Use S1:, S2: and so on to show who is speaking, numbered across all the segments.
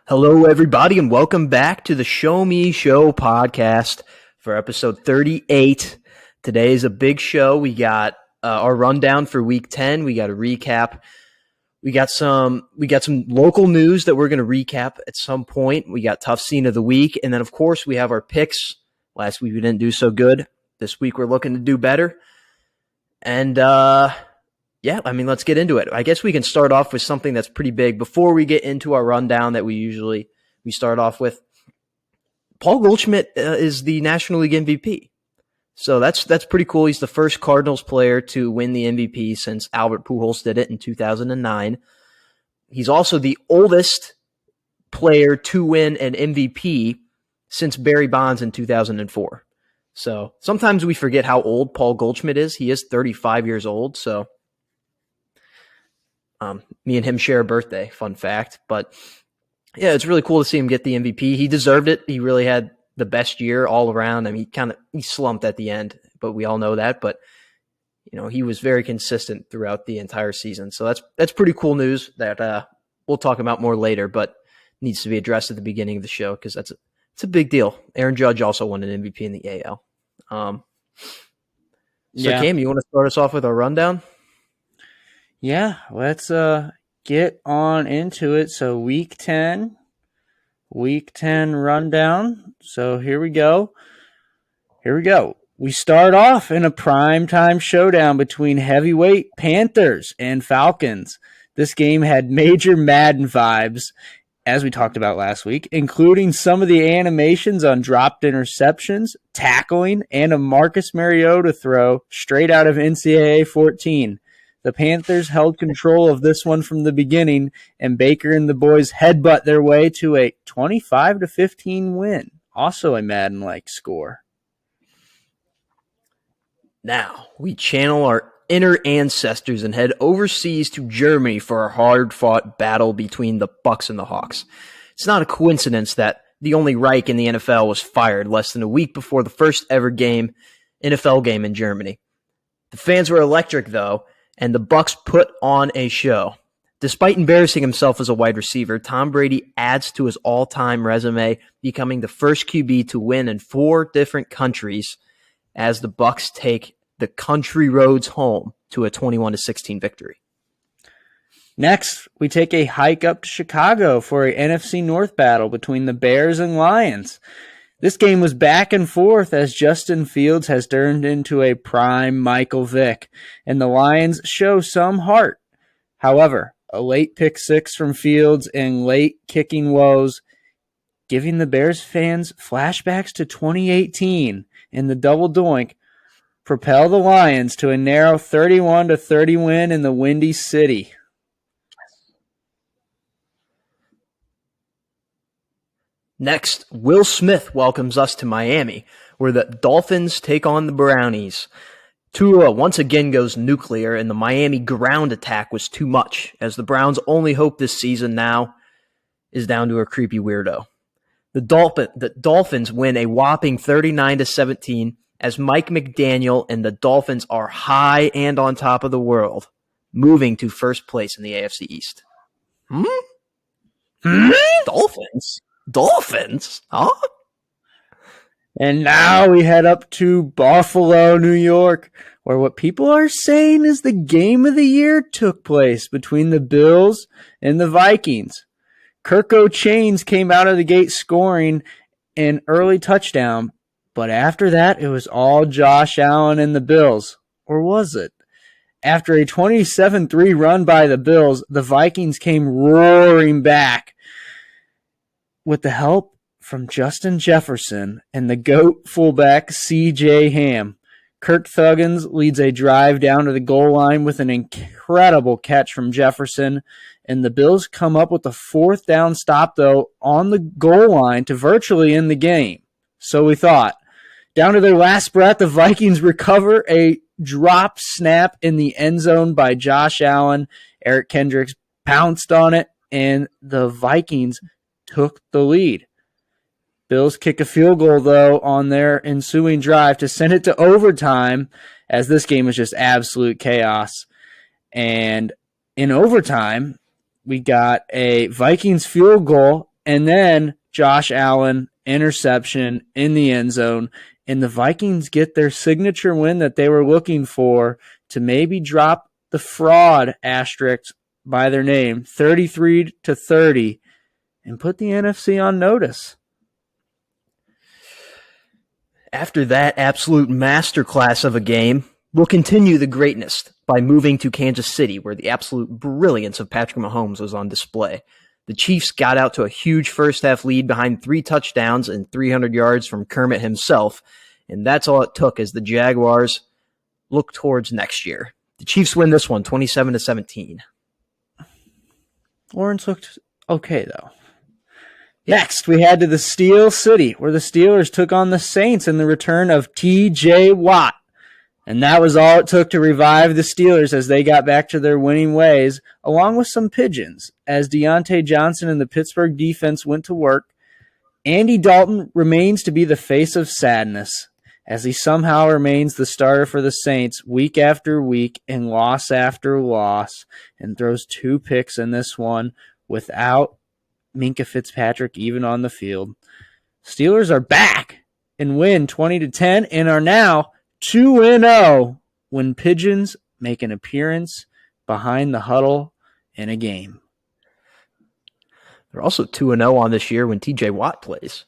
S1: Hello, everybody, and welcome back to the Show Me Show podcast for episode 38. Today is a big show. We got our rundown for week 10. We got a recap. We got some local news that we're going to recap at some point. We got tough scene of the week, and then of course we have our picks. Last week we didn't do so good. This week we're looking to do better. And let's get into it. I guess we can start off with something that's pretty big before we get into our rundown that we start off with. Paul Goldschmidt is the National League MVP. So that's pretty cool. He's the first Cardinals player to win the MVP since Albert Pujols did it in 2009. He's also the oldest player to win an MVP since Barry Bonds in 2004. So sometimes we forget how old Paul Goldschmidt is. He is 35 years old, so me and him share a birthday, fun fact. But yeah, it's really cool to see him get the MVP. He deserved it. He really had the best year all around. I mean, he slumped at the end, but we all know that. But he was very consistent throughout the entire season. So that's pretty cool news that we'll talk about more later, but needs to be addressed at the beginning of the show because it's a big deal. Aaron Judge also won an MVP in the AL. Cam, you want to start us off with our rundown?
S2: Yeah, let's get on into it. So week 10 rundown. So here we go. We start off in a primetime showdown between heavyweight Panthers and Falcons. This game had major Madden vibes, as we talked about last week, including some of the animations on dropped interceptions, tackling, and a Marcus Mariota throw straight out of NCAA 14. The Panthers held control of this one from the beginning, and Baker and the boys headbutt their way to a 25-15 win. Also a Madden-like score.
S1: Now, we channel our inner ancestors and head overseas to Germany for a hard-fought battle between the Bucks and the Hawks. It's not a coincidence that the only Reich in the NFL was fired less than a week before the first ever NFL game in Germany. The fans were electric, though, and the Bucks put on a show. Despite embarrassing himself as a wide receiver, Tom Brady adds to his all-time resume, becoming the first QB to win in 4 different countries as the Bucks take the country roads home to a 21-16 victory.
S2: Next, we take a hike up to Chicago for a NFC North battle between the Bears and Lions. This game was back and forth as Justin Fields has turned into a prime Michael Vick, and the Lions show some heart. However, a late pick six from Fields and late kicking woes, giving the Bears fans flashbacks to 2018 and the double doink, propel the Lions to a narrow 31-30 win in the Windy City.
S1: Next, Will Smith welcomes us to Miami, where the Dolphins take on the Brownies. Tua once again goes nuclear, and the Miami ground attack was too much, as the Browns' only hope this season now is down to a creepy weirdo. The Dolphins win a whopping 39-17, as Mike McDaniel and the Dolphins are high and on top of the world, moving to first place in the AFC East. Dolphins? Huh?
S2: And now we head up to Buffalo, New York, where what people are saying is the game of the year took place between the Bills and the Vikings. Kirko Chains came out of the gate scoring an early touchdown, but after that, it was all Josh Allen and the Bills. Or was it? After a 27-3 run by the Bills, the Vikings came roaring back with the help from Justin Jefferson and the GOAT fullback C.J. Ham. Kirk Thuggins leads a drive down to the goal line with an incredible catch from Jefferson, and the Bills come up with a 4th down stop, though, on the goal line to virtually end the game. So we thought. Down to their last breath, the Vikings recover a drop snap in the end zone by Josh Allen. Eric Kendricks pounced on it, and the Vikings took the lead. Bills kick a field goal, though, on their ensuing drive to send it to overtime, as this game was just absolute chaos. And in overtime, we got a Vikings field goal And then Josh Allen, interception in the end zone. And the Vikings get their signature win that they were looking for to maybe drop the fraud asterisk by their name, 33-30, and put the NFC on notice.
S1: After that absolute masterclass of a game, we'll continue the greatness by moving to Kansas City, where the absolute brilliance of Patrick Mahomes was on display. The Chiefs got out to a huge first-half lead behind 3 touchdowns and 300 yards from Kermit himself, and that's all it took as the Jaguars look towards next year. The Chiefs win this one, 27-17.
S2: Lawrence looked okay, though. Next, we head to the Steel City, where the Steelers took on the Saints in the return of T.J. Watt. And that was all it took to revive the Steelers as they got back to their winning ways, along with some pigeons, as Deontay Johnson and the Pittsburgh defense went to work. Andy Dalton remains to be the face of sadness, as he somehow remains the starter for the Saints week after week and loss after loss, and throws 2 picks in this one without Minkah Fitzpatrick even on the field. Steelers are back and win 20-10 and are now 2-0 when pigeons make an appearance behind the huddle in a game.
S1: They're also 2-0 on this year when TJ Watt plays.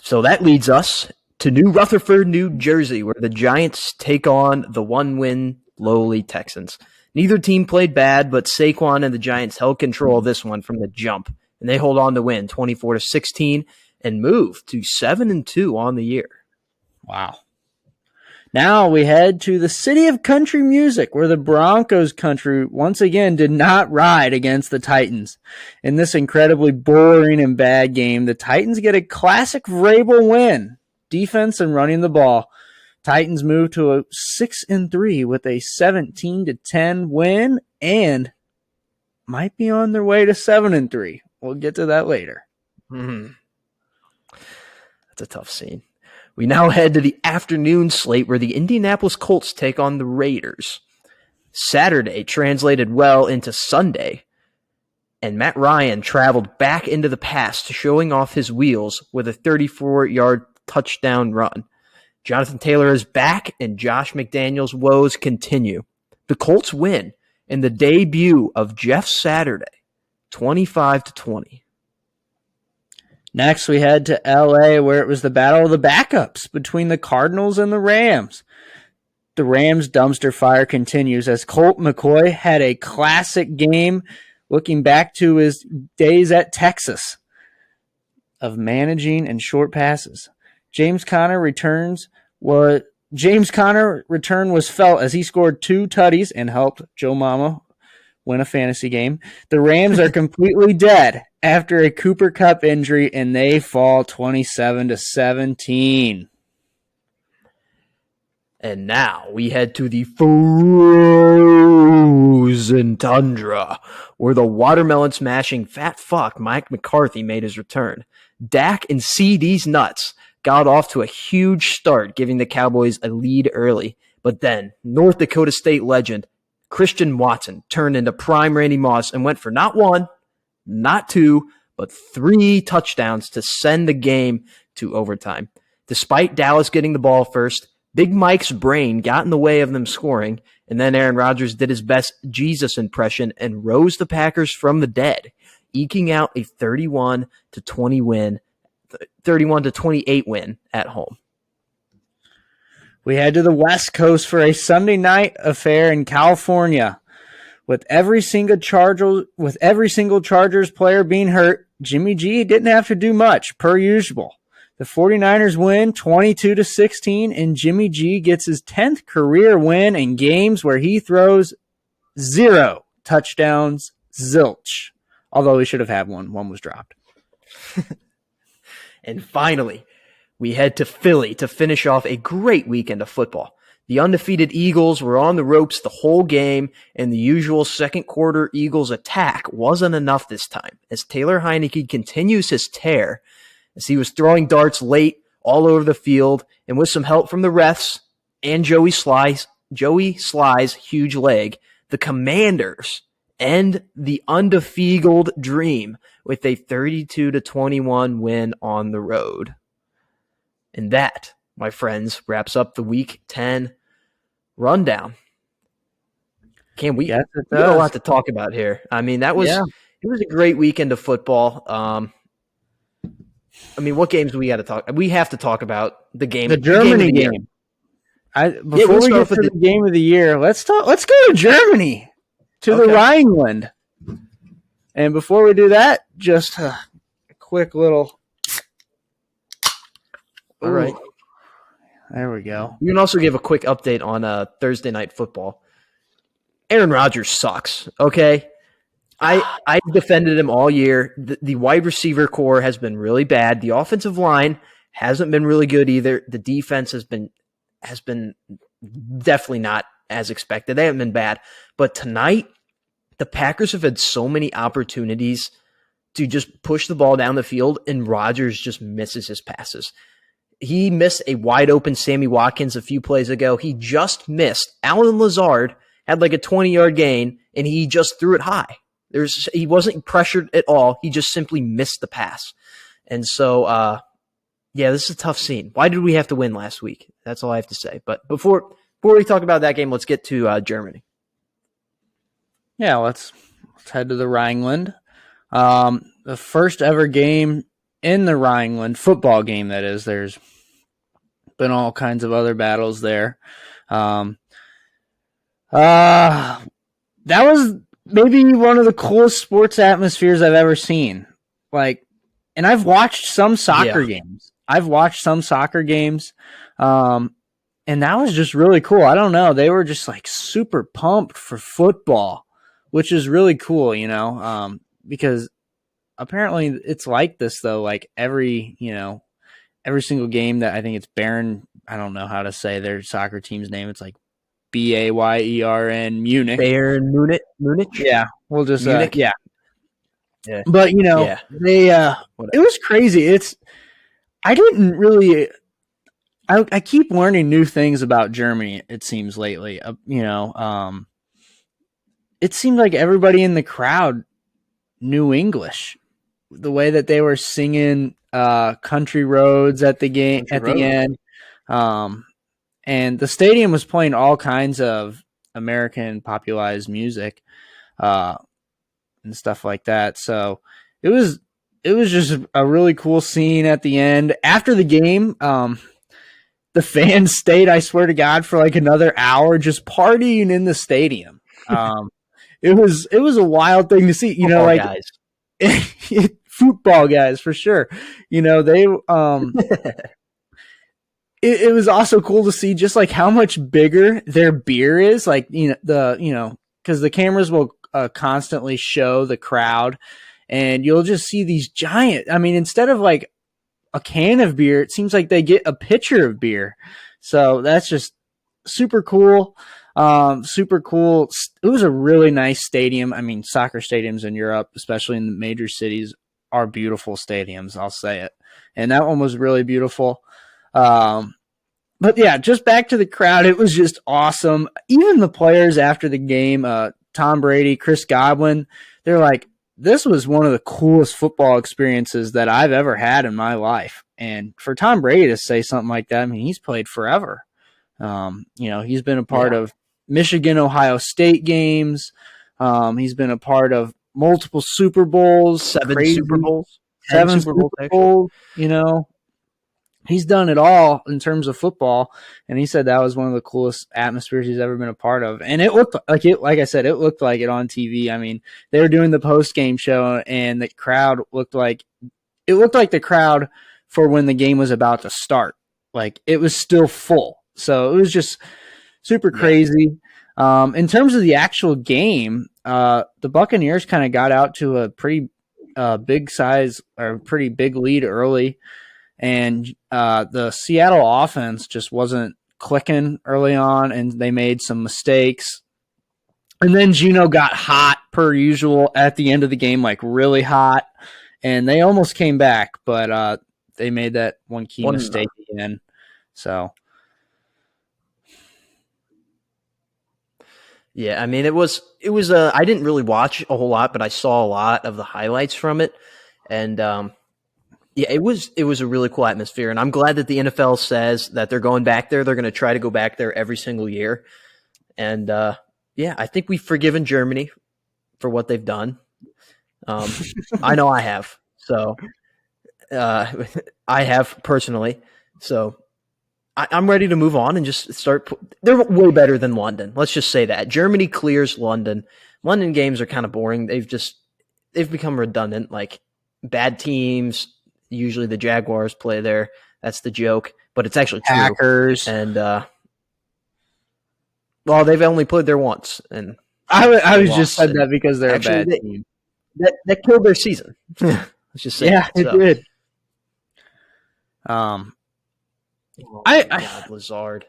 S1: So that leads us to New Rutherford, New Jersey, where the Giants take on the 1-win lowly Texans. Neither team played bad, but Saquon and the Giants held control of this one from the jump, and they hold on to win 24-16 and move to 7-2 on the year.
S2: Wow. Now we head to the city of country music, where the Broncos country once again did not ride against the Titans. In this incredibly boring and bad game, the Titans get a classic Vrabel win, defense and running the ball. Titans move to a 6-3 with a 17-10 win and might be on their way to 7-3. We'll get to that later.
S1: That's a tough scene. We now head to the afternoon slate where the Indianapolis Colts take on the Raiders. Saturday translated well into Sunday, and Matt Ryan traveled back into the past, showing off his wheels with a 34-yard touchdown run. Jonathan Taylor is back, and Josh McDaniels' woes continue. The Colts win in the debut of Jeff Saturday, 25-20.
S2: Next, we head to L.A., where it was the battle of the backups between the Cardinals and the Rams. The Rams' dumpster fire continues as Colt McCoy had a classic game looking back to his days at Texas of managing and short passes. James Conner return was felt as he scored 2 tutties and helped Joe Mama win a fantasy game. The Rams are completely dead after a Cooper Kupp injury, and they fall 27-17.
S1: And now we head to the frozen tundra, where the watermelon-smashing fat fuck Mike McCarthy made his return. Dak and CD's nuts got off to a huge start, giving the Cowboys a lead early. But then North Dakota State legend Christian Watson turned into prime Randy Moss and went for not 1, not 2, but 3 touchdowns to send the game to overtime. Despite Dallas getting the ball first, Big Mike's brain got in the way of them scoring, and then Aaron Rodgers did his best Jesus impression and rose the Packers from the dead, eking out a 31-28 win at home.
S2: We head to the West Coast for a Sunday night affair in California. With every single Chargers player being hurt, Jimmy G didn't have to do much, per usual. The 49ers win 22-16, and Jimmy G gets his 10th career win in games where he throws 0 touchdowns, zilch. Although he should have had one. One was dropped.
S1: And finally, we head to Philly to finish off a great weekend of football. The undefeated Eagles were on the ropes the whole game, and the usual second quarter Eagles attack wasn't enough this time, as Taylor Heineke continues his tear, as he was throwing darts late all over the field, and with some help from the refs and Joey Sly's huge leg, the Commanders end the undefeated dream with a 32-21 win on the road. And that, my friends, wraps up the Week 10 rundown. We got a lot to talk about here. I mean, it was a great weekend of football. I mean, what games do we got to talk? We have to talk about the
S2: Germany game. Before we get to the game of the year, let's go to Germany, to the Rhineland. And before we do that, just a quick little.
S1: All right.
S2: There we go.
S1: You can also give a quick update on Thursday Night Football. Aaron Rodgers sucks, okay? I defended him all year. The wide receiver core has been really bad. The offensive line hasn't been really good either. The defense has been definitely not as expected. They haven't been bad. But tonight, the Packers have had so many opportunities to just push the ball down the field, and Rodgers just misses his passes. He missed a wide-open Sammy Watkins a few plays ago. He just missed. Allen Lazard had like a 20-yard gain, and he just threw it high. He wasn't pressured at all. He just simply missed the pass. And so, this is a tough scene. Why did we have to win last week? That's all I have to say. But before we talk about that game, let's get to Germany.
S2: Yeah, let's head to the Rhineland. The first ever game in the Rhineland, football game that is. There's been all kinds of other battles there. That was maybe one of the coolest sports atmospheres I've ever seen. And I've watched some soccer games. And that was just really cool. I don't know. They were just like super pumped for football, which is really cool, because apparently it's like this though. Like every single game that I think it's Bayern, I don't know how to say their soccer team's name. It's like Bayern Munich.
S1: Bayern Munich.
S2: Yeah, we'll just
S1: Munich.
S2: Yeah. But they it was crazy. I didn't really. I keep learning new things about Germany. It seems lately, it seemed like everybody in the crowd knew English. The way that they were singing "Country Roads" at the game the end, and the stadium was playing all kinds of American popularized music and stuff like that. So it was just a really cool scene at the end. After the game, the fans stayed, I swear to God, for like another hour just partying in the stadium. It was a wild thing to see,
S1: guys.
S2: Football guys for sure. They it was also cool to see just like how much bigger their beer is. Like, because the cameras will constantly show the crowd, and you'll just see these giant. I mean, instead of like a can of beer, it seems like they get a pitcher of beer. So that's just super cool. Super cool. It was a really nice stadium. I mean, soccer stadiums in Europe, especially in the major cities, are beautiful stadiums. I'll say it. And that one was really beautiful. But yeah, just back to the crowd. It was just awesome. Even the players after the game, Tom Brady, Chris Godwin, they're like, this was one of the coolest football experiences that I've ever had in my life. And for Tom Brady to say something like that, I mean, he's played forever. He's been a part of Michigan, Ohio State games. He's been a part of multiple Super Bowls,
S1: seven Super Bowls.
S2: He's done it all in terms of football, and he said that was one of the coolest atmospheres he's ever been a part of. And it looked like it, like I said, it looked like it on TV. I mean, they were doing the post-game show, and the crowd looked like the crowd for when the game was about to start. Like, it was still full. So it was just super crazy. In terms of the actual game, the Buccaneers kind of got out to a pretty big size or pretty big lead early. And the Seattle offense just wasn't clicking early on, and they made some mistakes. And then Geno got hot per usual at the end of the game, like really hot, and they almost came back, but they made that one key mistake again. So,
S1: Yeah, I mean, it was I didn't really watch a whole lot, but I saw a lot of the highlights from it. And yeah, it was a really cool atmosphere. And I'm glad that the NFL says that they're going back there. They're going to try to go back there every single year. And yeah, I think we've forgiven Germany for what they've done. I know I have. So I have personally. So I'm ready to move on and just start. They're way better than London. Let's just say that Germany clears London. London games are kind of boring. They've become redundant. Like bad teams. Usually the Jaguars play there. That's the joke, but it's actually true.
S2: Packers
S1: And well, they've only played there once, and
S2: I was just said that because they're actually, a bad team.
S1: That killed their season. Let's just say,
S2: yeah, it did.
S1: God, Lazard.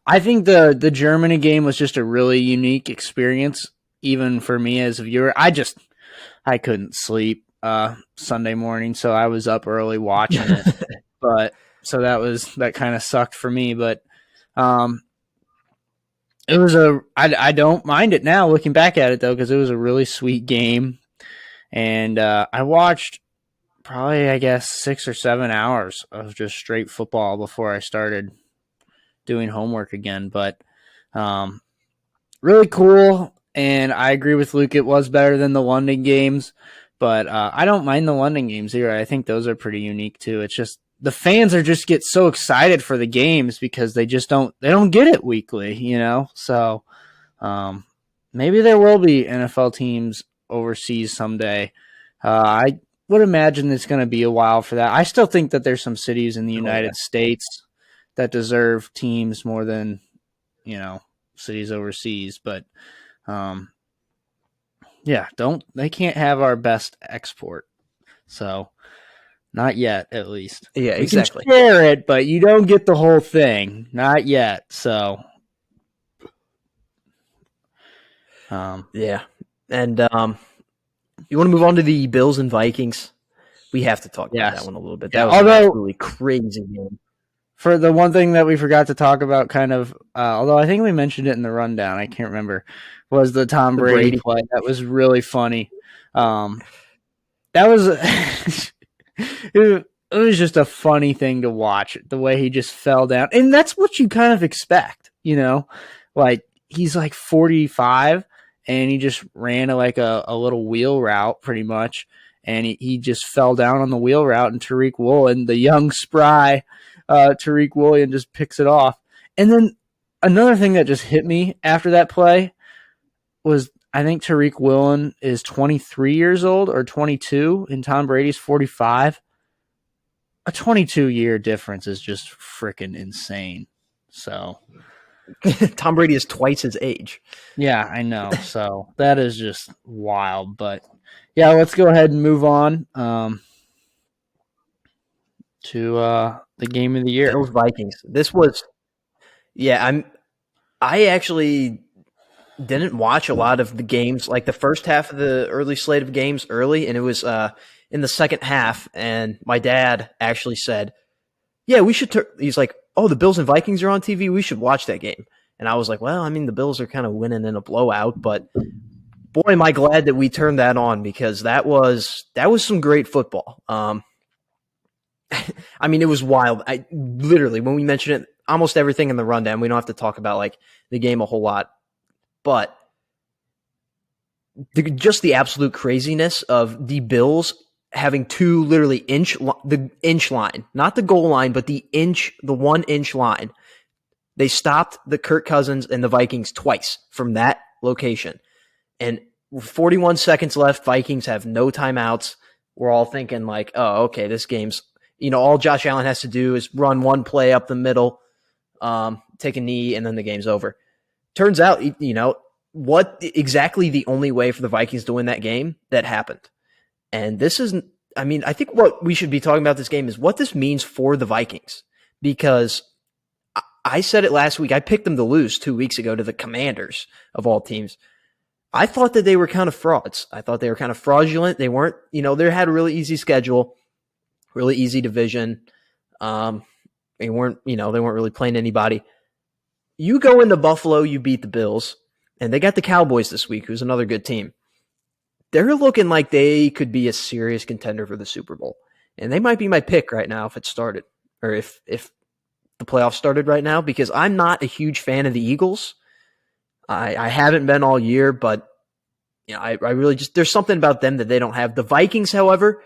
S2: I think the Germany game was just a really unique experience, even for me as a viewer. I couldn't sleep Sunday morning, so I was up early watching it. But so that kind of sucked for me. But it was I don't mind it now looking back at it though, because it was a really sweet game, and I watched probably, I guess, 6 or 7 hours of just straight football before I started doing homework again. But really cool, and I agree with Luke. It was better than the London games, but I don't mind the London games either. I think those are pretty unique too. It's just the fans get so excited for the games because they don't get it weekly, you know? So maybe there will be NFL teams overseas someday. I would imagine it's going to be a while for that. I still think that there's some cities in the United States that deserve teams more than, cities overseas. But yeah, they can't have our best export. So not yet, at least.
S1: Yeah, exactly.
S2: You can share it, but you don't get the whole thing. Not yet. So
S1: yeah. And you want to move on to the Bills and Vikings? We have to talk about that one a little bit. That was an absolutely crazy game.
S2: For the one thing that we forgot to talk about, kind of, although I think we mentioned it in the rundown, I can't remember, was the Tom Brady play. That was really funny. That was it was just a funny thing to watch, the way he just fell down. And that's what you kind of expect, like he's like 45 and he just ran a little wheel route pretty much. And he just fell down on the wheel route, and Tariq Woolen, the young spry Tariq Woolen, just picks it off. And then another thing that just hit me after that play was, I think Tariq Woolen is 23 years old or 22, and Tom Brady's 45. A 22-year difference is just freaking insane. So
S1: Tom Brady is twice his age.
S2: Yeah, I know. So that is just wild. But yeah, let's go ahead and move on to the game of the year.
S1: Bills Vikings. This was, I actually didn't watch a lot of the games, like the first half of the early slate of games early, and it was in the second half, and my dad actually said, yeah, we should, he's like, oh, the Bills and Vikings are on TV, we should watch that game. And I was like, well, I mean, the Bills are kind of winning in a blowout, but boy, am I glad that we turned that on, because that was some great football. I mean, it was wild. I literally, when we mentioned it, almost everything in the rundown, we don't have to talk about like the game a whole lot, but just the absolute craziness of the Bills having two literally the inch line, not the goal line, but the 1 inch line. They stopped the Kirk Cousins and the Vikings twice from that location. And 41 seconds left, Vikings have no timeouts. We're all thinking like, oh, okay, this game's, all Josh Allen has to do is run one play up the middle, take a knee, and then the game's over. Turns out, what exactly the only way for the Vikings to win that game that happened. And this is, I mean, I think what we should be talking about this game is what this means for the Vikings, because I said it last week. I picked them to lose 2 weeks ago to the Commanders of all teams. I thought that they were kind of frauds. I thought they were kind of fraudulent. They weren't, they had a really easy schedule, really easy division. They weren't really playing anybody. You go into Buffalo, you beat the Bills. and they got the Cowboys this week, who's another good team. They're looking like they could be a serious contender for the Super Bowl. And they might be my pick right now if it started, or if the playoffs started right now, because I'm not a huge fan of the Eagles. I haven't been all year, but I really just, there's something about them that they don't have. The Vikings, however,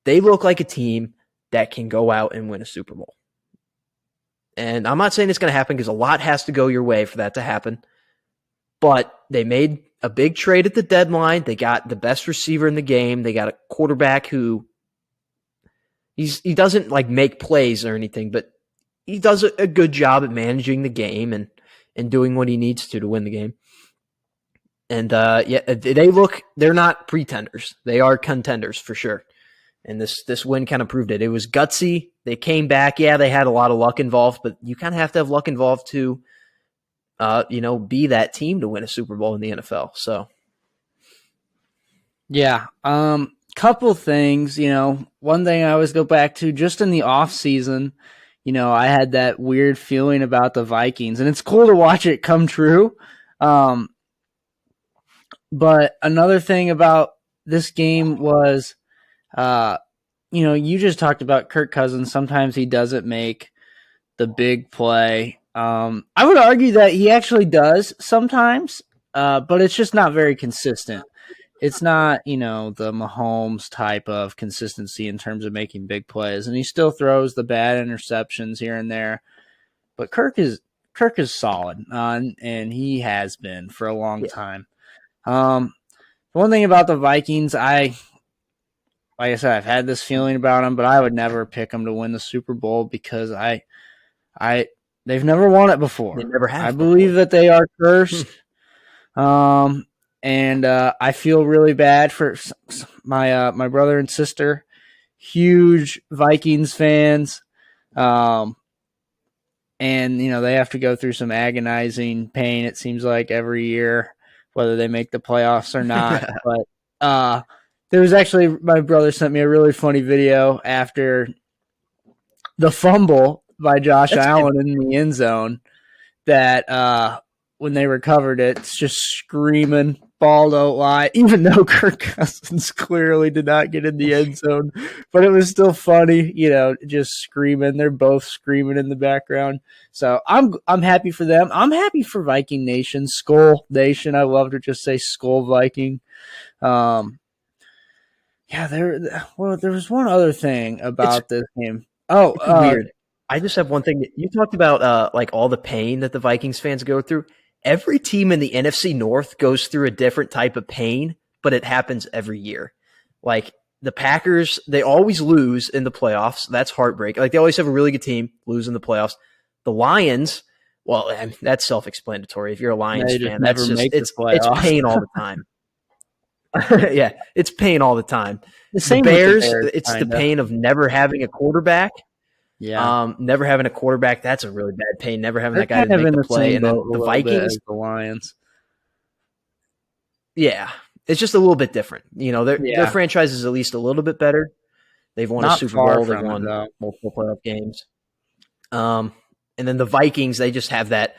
S1: they look like a team that can go out and win a Super Bowl. And I'm not saying it's going to happen because a lot has to go your way for that to happen. But they made a big trade at the deadline. They got the best receiver in the game. They got a quarterback who he doesn't like make plays or anything, but he does a good job at managing the game and doing what he needs to win the game. And they're not pretenders. They are contenders for sure. And this win kind of proved it. It was gutsy. They came back. Yeah, they had a lot of luck involved, but you kind of have to have luck involved to be that team to win a Super Bowl in the NFL. So,
S2: yeah. Couple things, one thing I always go back to just in the off season, I had that weird feeling about the Vikings, and it's cool to watch it come true. But another thing about this game was, you just talked about Kirk Cousins. Sometimes he doesn't make the big play. I would argue that he actually does sometimes, but it's just not very consistent. It's not, the Mahomes type of consistency in terms of making big plays, and he still throws the bad interceptions here and there. But Kirk is solid, and he has been for a long time. The one thing about the Vikings, like I said, I've had this feeling about them, but I would never pick them to win the Super Bowl because they've never won it before.
S1: They never have.
S2: I believe that they are cursed. And I feel really bad for my brother and sister, huge Vikings fans. And they have to go through some agonizing pain, it seems like, every year, whether they make the playoffs or not. But there was actually, my brother sent me a really funny video after the fumble by Josh Allen in the end zone that when they recovered it, it's just screaming, ball don't lie, even though Kirk Cousins clearly did not get in the end zone. But it was still funny, just screaming. They're both screaming in the background. So I'm happy for them. I'm happy for Viking Nation, Skull Nation. I love to just say Skull Viking. There was one other thing about this game.
S1: Weird. I just have one thing. You talked about like all the pain that the Vikings fans go through. Every team in the NFC North goes through a different type of pain, but it happens every year. Like the Packers, they always lose in the playoffs. That's heartbreak. Like they always have a really good team, lose in the playoffs. The Lions, well, that's self-explanatory. If you're a Lions fan, that's just it's pain all the time. Yeah, it's pain all the time. The Bears, it's the pain of never having a quarterback.
S2: Yeah.
S1: Never having a quarterback, that's a really bad pain. Never having that guy to make the play. And then the Vikings,
S2: the Lions.
S1: Yeah. It's just a little bit different. Their franchise is at least a little bit better. They've won a Super Bowl. They've won multiple playoff games. And then the Vikings, they just have that,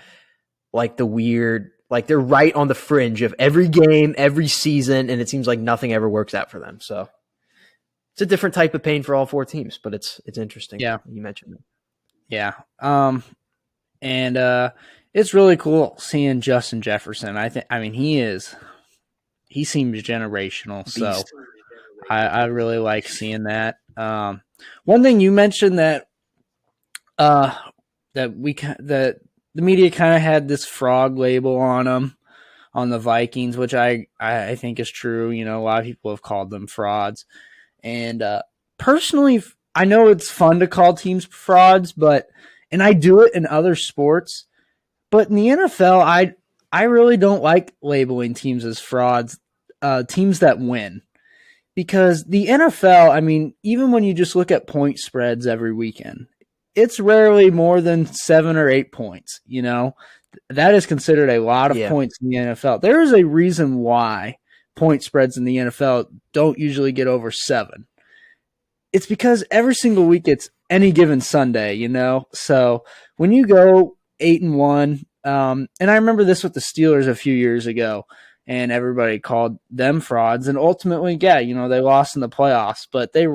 S1: like the weird, like they're right on the fringe of every game, every season, and it seems like nothing ever works out for them. So it's a different type of pain for all four teams, but it's interesting.
S2: Yeah.
S1: You mentioned it.
S2: Yeah. And it's really cool seeing Justin Jefferson. He seems generational.
S1: Beast.
S2: So I really like seeing that. One thing you mentioned that the media kind of had this frog label on them, on the Vikings, which I think is true. A lot of people have called them frauds. And personally, I know it's fun to call teams frauds, and I do it in other sports. But in the NFL, I really don't like labeling teams as frauds, teams that win. Because the NFL, even when you just look at point spreads every weekend, it's rarely more than 7 or 8 points. That is considered a lot of points in the NFL. There is a reason why point spreads in the NFL don't usually get over 7. It's because every single week it's any given Sunday, So when you go 8-1 And I remember this with the Steelers a few years ago, and everybody called them frauds. And ultimately, yeah, they lost in the playoffs, but they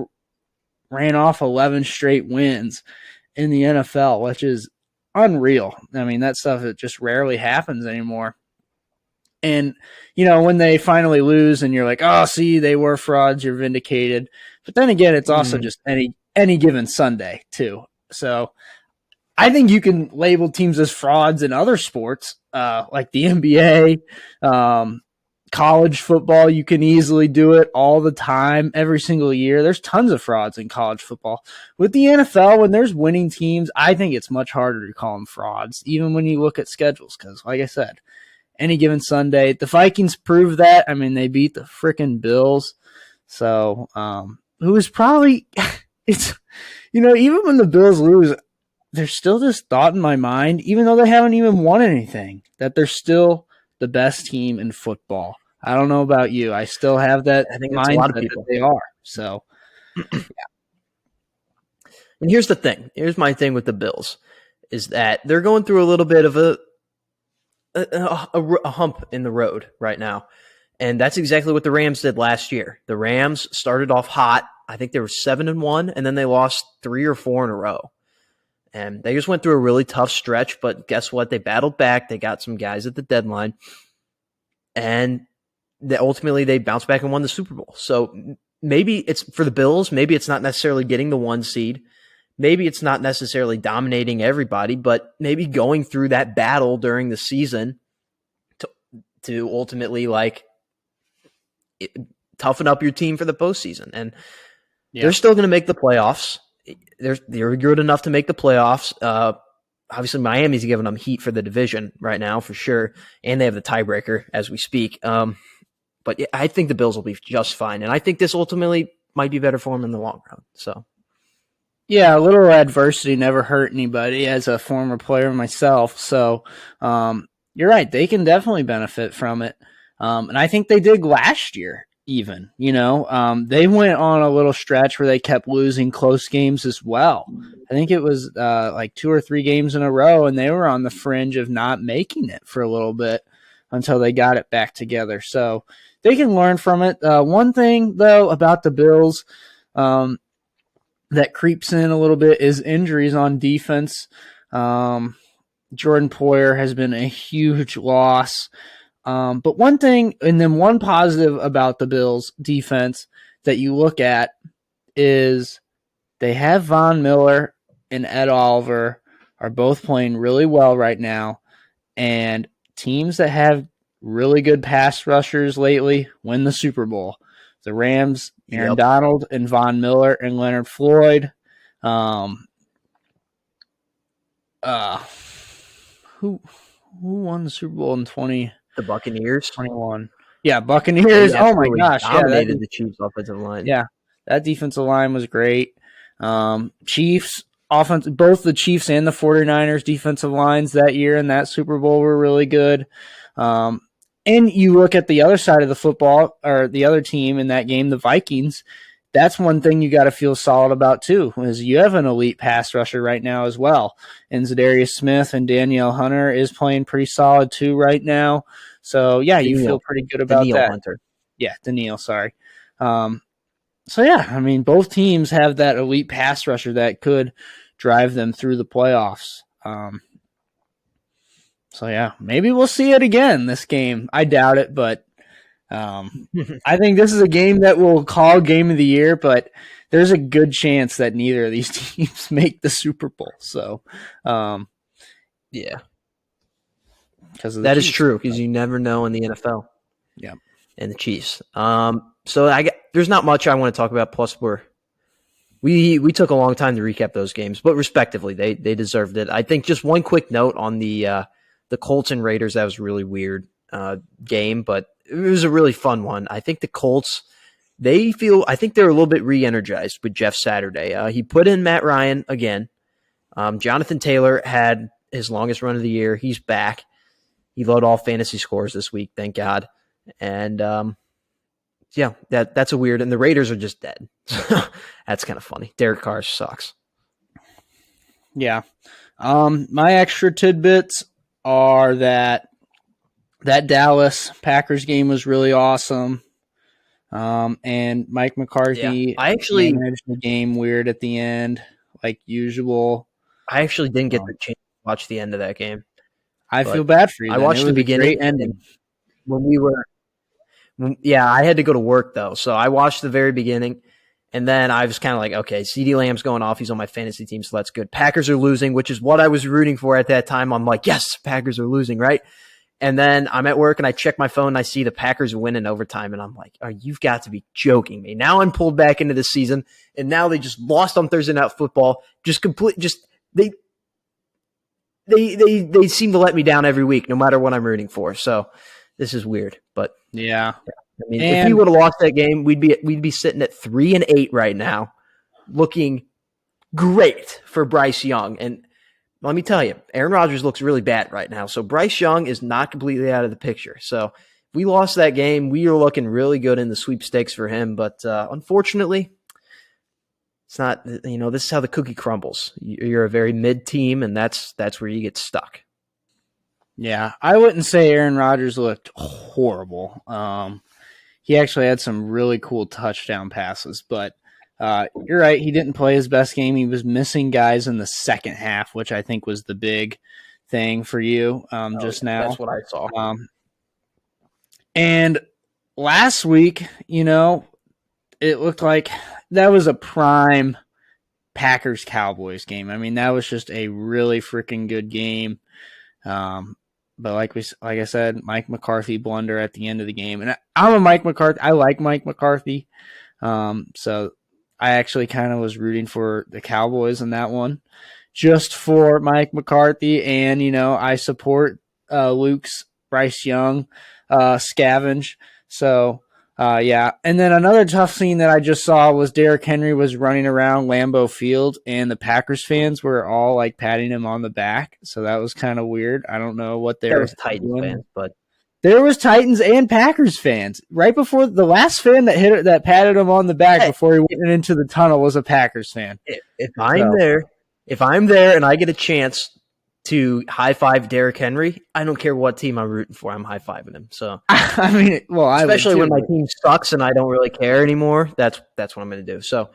S2: ran off 11 straight wins in the NFL, which is unreal. I mean, that stuff, it just rarely happens anymore. And, when they finally lose and you're like, oh, see, they were frauds, you're vindicated. But then again, it's also just any given Sunday, too. So I think you can label teams as frauds in other sports, like the NBA, college football. You can easily do it all the time, every single year. There's tons of frauds in college football. With the NFL, when there's winning teams, I think it's much harder to call them frauds, even when you look at schedules. Because, like I said, any given Sunday, the Vikings prove that. I mean, they beat the freaking Bills. So, who is probably it's even when the Bills lose, there's still this thought in my mind, even though they haven't even won anything, that they're still the best team in football. I don't know about you. I still have that.
S1: I think that's a lot of people.
S2: They are. So,
S1: yeah. And here's the thing. Here's my thing with the Bills, is that they're going through a little bit of a hump in the road right now. And that's exactly what the Rams did last year. The Rams started off hot. I think they were 7-1, and then they lost 3 or 4 in a row. And they just went through a really tough stretch, but guess what? They battled back. They got some guys at the deadline, and ultimately they bounced back and won the Super Bowl. So maybe it's for the Bills. Maybe it's not necessarily getting the 1 seed. Maybe it's not necessarily dominating everybody, but maybe going through that battle during the season to ultimately toughen up your team for the postseason. And they're still going to make the playoffs. They're good enough to make the playoffs. Obviously, Miami's giving them heat for the division right now, for sure, and they have the tiebreaker as we speak. But yeah, I think the Bills will be just fine, and I think this ultimately might be better for them in the long run. So,
S2: yeah, a little adversity never hurt anybody, as a former player myself. So, you're right; they can definitely benefit from it, and I think they did last year. Even, they went on a little stretch where they kept losing close games as well. I think it was like 2 or 3 games in a row, and they were on the fringe of not making it for a little bit until they got it back together. So they can learn from it. One thing, though, about the Bills that creeps in a little bit is injuries on defense. Jordan Poyer has been a huge loss. But one thing, and then one positive about the Bills defense that you look at is they have Von Miller and Ed Oliver are both playing really well right now. And teams that have really good pass rushers lately win the Super Bowl. The Rams, Aaron Donald and Von Miller and Leonard Floyd. Who won the Super Bowl in 20?
S1: The Buccaneers.
S2: 21. Yeah, Buccaneers. Oh, my gosh.
S1: Dominated the Chiefs' offensive line.
S2: Yeah, that defensive line was great. Chiefs, offense, both the Chiefs and the 49ers defensive lines that year in that Super Bowl were really good. And you look at the other side of the football, or the other team in that game, the Vikings. That's one thing you got to feel solid about, too, is you have an elite pass rusher right now as well. And Zadarius Smith and Danielle Hunter is playing pretty solid, too, right now. So, yeah, you feel pretty good about that.
S1: Hunter.
S2: Yeah, Danielle, sorry. So, yeah, I mean, both teams have that elite pass rusher that could drive them through the playoffs. So, yeah, maybe we'll see it again this game. I doubt it, but I think this is a game that we'll call Game of the Year, but there's a good chance that neither of these teams make the Super Bowl. So,
S1: yeah.
S2: That
S1: is true, because you never know in the NFL.
S2: Yeah.
S1: And the Chiefs. So there's not much I want to talk about. Plus, we took a long time to recap those games, but respectively, they deserved it. I think just one quick note on the Colts and Raiders. That was a really weird game, but it was a really fun one. I think the Colts, I think they're a little bit re-energized with Jeff Saturday. He put in Matt Ryan again. Jonathan Taylor had his longest run of the year. He's back. He led all fantasy scores this week, thank God. And yeah, that's a weird. And the Raiders are just dead. That's kind of funny. Derek Carr sucks.
S2: Yeah. My extra tidbits are that Dallas Packers game was really awesome. And Mike McCarthy
S1: I
S2: managed the game weird at the end, like usual.
S1: actually didn't get the chance to watch the end of that game.
S2: I feel bad for you.
S1: I
S2: then.
S1: watched
S2: it
S1: the
S2: was
S1: beginning.
S2: A great ending.
S1: I had to go to work though, so I watched the very beginning, and then I was kind of like, okay, CeeDee Lamb's going off. He's on my fantasy team, so that's good. Packers are losing, which is what I was rooting for at that time. I'm like, yes, Packers are losing, right? And then I'm at work and I check my phone and I see the Packers win in overtime, and I'm like, oh, you've got to be joking me. Now I'm pulled back into the season, and now they just lost on Thursday Night Football. They seem to let me down every week, no matter what I'm rooting for. So this is weird, but
S2: yeah.
S1: I mean, if we would have lost that game, we'd be sitting at 3-8 right now, looking great for Bryce Young. And let me tell you, Aaron Rodgers looks really bad right now. So Bryce Young is not completely out of the picture. So if we lost that game, we are looking really good in the sweepstakes for him. But unfortunately, it's not. This is how the cookie crumbles. You're a very mid team, and that's where you get stuck.
S2: Yeah, I wouldn't say Aaron Rodgers looked horrible. He actually had some really cool touchdown passes, but you're right. He didn't play his best game. He was missing guys in the second half, which I think was the big thing for you just now.
S1: That's what I saw.
S2: And last week, it looked like that was a prime Packers-Cowboys game. I mean, that was just a really freaking good game. But like I said, Mike McCarthy blunder at the end of the game. And I'm a Mike McCarthy. I like Mike McCarthy. So I actually kind of was rooting for the Cowboys in that one, just for Mike McCarthy. And, I support Luke's Bryce Young scavenge. So, yeah. And then another tough scene that I just saw was Derrick Henry was running around Lambeau Field, and the Packers fans were all like patting him on the back. So that was kind of weird. I don't know what they were
S1: Titans
S2: doing.
S1: fans, but
S2: there was Titans and Packers fans. Right before the last fan that patted him on the back before he went into the tunnel was a Packers fan.
S1: If I'm there and I get a chance to high five Derrick Henry, I don't care what team I'm rooting for. I'm high fiving him. So
S2: I mean,
S1: especially when my team sucks and I don't really care anymore. That's what I'm going to do. So,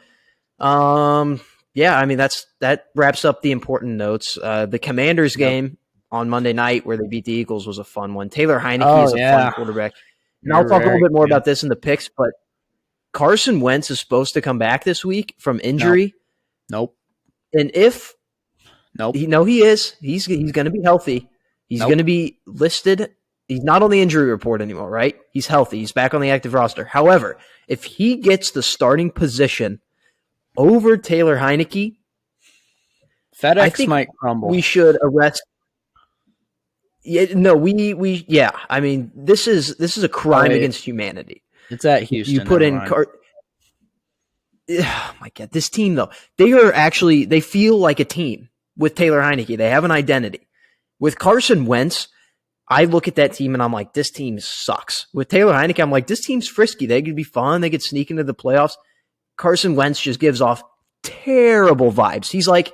S1: yeah, I mean that wraps up the important notes. The Commanders game on Monday night where they beat the Eagles was a fun one. Taylor Heineke is a fun quarterback. And I'll talk a little bit more about this in the picks, but Carson Wentz is supposed to come back this week from injury.
S2: Nope.
S1: And he is. He's going to be healthy. He's going to be listed. He's not on the injury report anymore, right? He's healthy. He's back on the active roster. However, if he gets the starting position over Taylor Heineke,
S2: FedEx might crumble.
S1: We should arrest. Yeah, no, yeah. I mean, this is a crime against humanity.
S2: It's at Houston.
S1: You put in oh my God, this team though, they feel like a team with Taylor Heineke. They have an identity. With Carson Wentz, I look at that team and I'm like, this team sucks. With Taylor Heineke, I'm like, this team's frisky. They could be fun. They could sneak into the playoffs. Carson Wentz just gives off terrible vibes. He's like,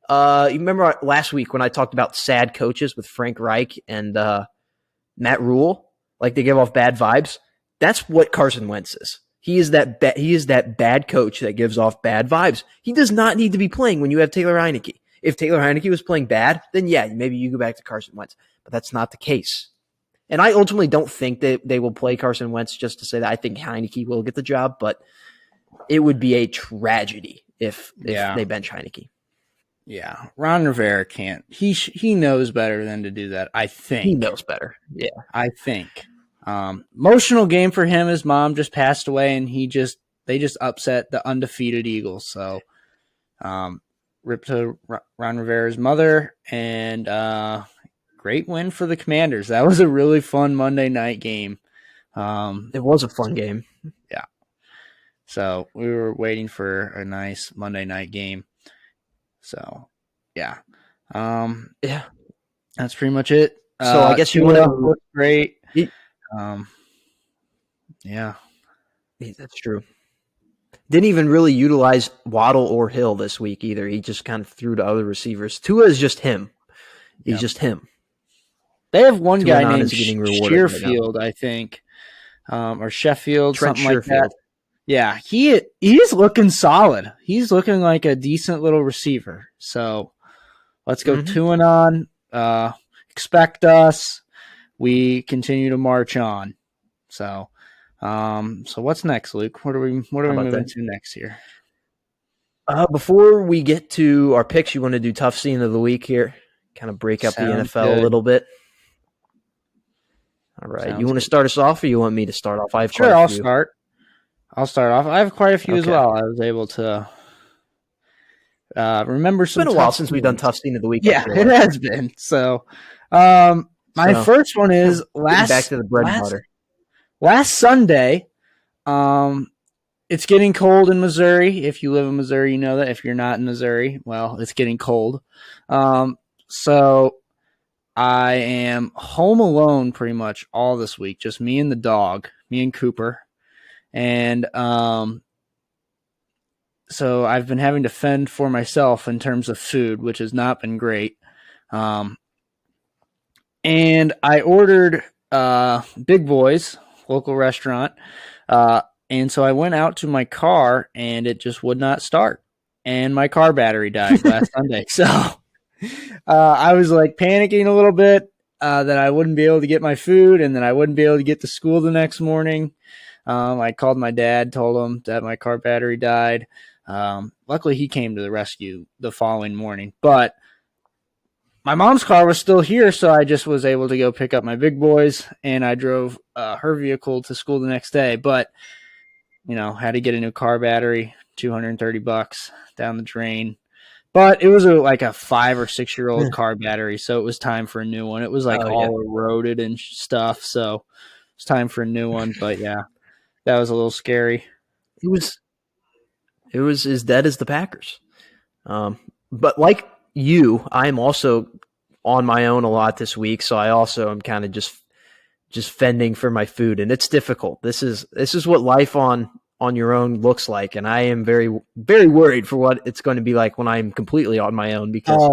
S1: you remember last week when I talked about sad coaches with Frank Reich and Matt Rule? Like they give off bad vibes. That's what Carson Wentz is. He is that bad coach that gives off bad vibes. He does not need to be playing when you have Taylor Heineke. If Taylor Heineke was playing bad, then yeah, maybe you go back to Carson Wentz. But that's not the case. And I ultimately don't think that they will play Carson Wentz just to say that I think Heineke will get the job, but it would be a tragedy if they bench Heineke.
S2: Yeah, Ron Rivera can't. He knows better than to do that. I think
S1: he knows better. Yeah,
S2: I think. Emotional game for him. His mom just passed away, and they just upset the undefeated Eagles. So, rip to Ron Rivera's mother, and great win for the Commanders. That was a really fun Monday night game.
S1: It was a fun game.
S2: Yeah. So we were waiting for a nice Monday night game. So, yeah.
S1: Yeah.
S2: That's pretty much it.
S1: So I guess you want to
S2: look great.
S1: Yeah. That's true. Didn't even really utilize Waddle or Hill this week either. He just kind of threw to other receivers. Tua is just him. He's just him.
S2: They have one
S1: Two
S2: guy
S1: and on
S2: named
S1: is getting rewarded right now.
S2: Shearfield, I think, or Sheffield,
S1: Trent
S2: something like that.
S1: Sherfield.
S2: Yeah, he's looking solid. He's looking like a decent little receiver. So let's go 2 and on. Expect us. We continue to march on. So, so what's next, Luke? What are we moving to next here?
S1: Before we get to our picks, you want to do tough scene of the week here? Kind of break up
S2: Sounds
S1: the NFL
S2: good.
S1: a little bit. All right.
S2: Sounds
S1: you want to
S2: good.
S1: start us off, or you want me to start off? I have
S2: Sure,
S1: quite a
S2: I'll
S1: few.
S2: start. I'll start off. I have quite a few as
S1: Okay.
S2: well. I was able to remember some.
S1: It's been a while since we've done tough scene of the week.
S2: Yeah, it has been. So, my first one is
S1: back to the bread and butter.
S2: Last Sunday, it's getting cold in Missouri. If you live in Missouri, you know that. If you're not in Missouri, well, it's getting cold. So I am home alone pretty much all this week, just me and the dog, me and Cooper. And so I've been having to fend for myself in terms of food, which has not been great. And I ordered Big Boys, local restaurant. And so I went out to my car, and it just would not start. And my car battery died last Sunday. So I was like panicking a little bit that I wouldn't be able to get my food and that I wouldn't be able to get to school the next morning. I called my dad, told him that my car battery died. Luckily, he came to the rescue the following morning. But my mom's car was still here, so I just was able to go pick up my Big Boys, and I drove her vehicle to school the next day. But, you know, had to get a new car battery, $230 down the drain. But it was like a 5 or 6 year old car battery, so it was time for a new one. It was like all eroded and stuff, so it's time for a new one. But yeah, that was a little scary.
S1: It was as dead as the Packers. But like you, I'm also on my own a lot this week, so I also am kind of just fending for my food, and it's difficult. This is what life on your own looks like, and I am very, very worried for what it's going to be like when I'm completely on my own, because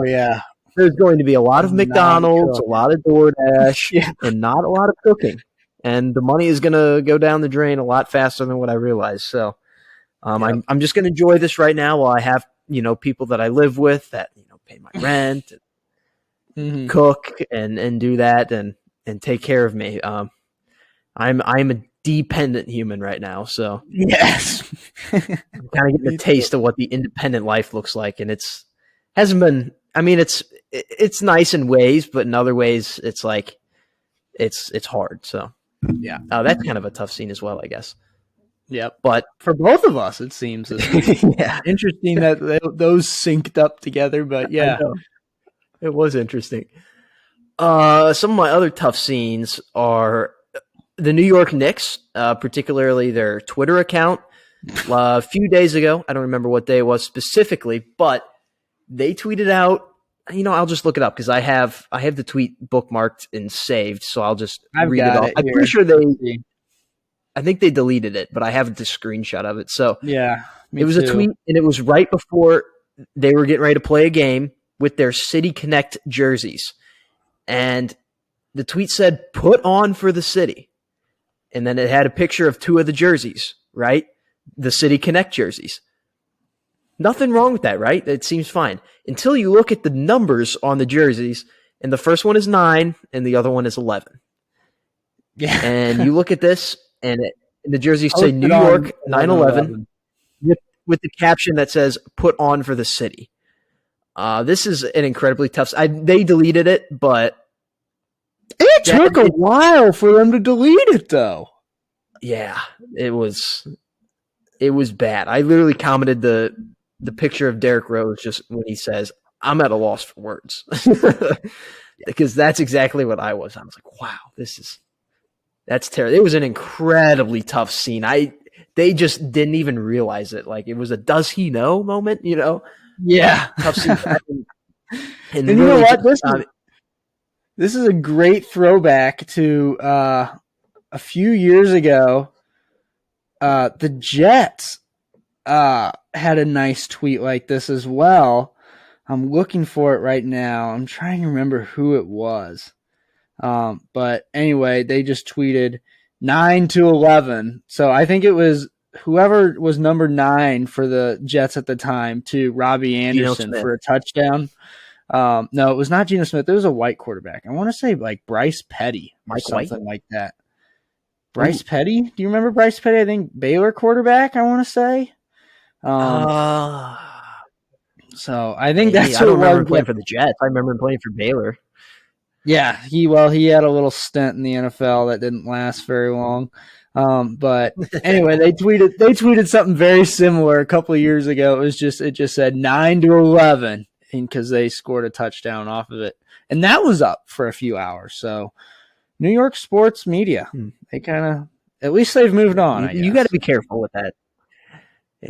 S1: there's going to be a lot of McDonald's, a lot of DoorDash, and not a lot of cooking, and the money is going to go down the drain a lot faster than what I realized. So I'm just going to enjoy this right now while I have, you know, people that I live with that, you know, pay my rent, and cook and do that and take care of me. I'm a dependent human right now, so
S2: yes,
S1: I'm kind of getting a taste of what the independent life looks like, and hasn't been. I mean, it's nice in ways, but in other ways, it's like it's hard. So
S2: yeah,
S1: that's kind of a tough scene as well, I guess.
S2: Yep.
S1: But
S2: for both of us, it seems interesting that those synced up together. But yeah,
S1: it was interesting. Some of my other tough scenes are the New York Knicks, particularly their Twitter account. A few days ago, I don't remember what day it was specifically, but they tweeted out. You know, I'll just look it up because I have the tweet bookmarked and saved, so I'll just read it off. I'm pretty sure I think they deleted it, but I have the screenshot of it. So
S2: yeah,
S1: it was a tweet, and it was right before they were getting ready to play a game with their City Connect jerseys. And the tweet said, "Put on for the city." And then it had a picture of two of the jerseys, right? The City Connect jerseys. Nothing wrong with that, right? It seems fine. Until you look at the numbers on the jerseys, and the first one is 9, and the other one is 11.
S2: Yeah.
S1: And you look at this, and the jerseys say New York 9/11 with the caption that says, "Put on for the city." This is an incredibly tough. They deleted it, but
S2: it took a while for them to delete it, though.
S1: Yeah, it was bad. I literally commented the picture of Derrick Rose just when he says, "I'm at a loss for words," because that's exactly what I was. I was like, "Wow, that's terrible." It was an incredibly tough scene. They just didn't even realize it. Like, it was a "does he know" moment, you know?
S2: Yeah,
S1: tough scene. And
S2: you know what? This is a great throwback to a few years ago. The Jets had a nice tweet like this as well. I'm looking for it right now. I'm trying to remember who it was. But anyway, they just tweeted 9-11. So I think it was whoever was number 9 for the Jets at the time to Robbie Anderson for a touchdown. No, it was not Geno Smith. It was a white quarterback. I want to say like Bryce Petty or
S1: Mike
S2: something
S1: White?
S2: like that. Bryce Petty? Do you remember Bryce Petty? I think Baylor quarterback, I want to say. So I think that's
S1: I
S2: what
S1: don't remember him
S2: was.
S1: playing for the Jets. I remember him playing for Baylor.
S2: Yeah, he had a little stint in the NFL that didn't last very long. But anyway, they tweeted something very similar a couple of years ago. It just said 9-11 because they scored a touchdown off of it, and that was up for a few hours. So New York sports media, they kind of, at least they've moved on.
S1: You got to be careful with that.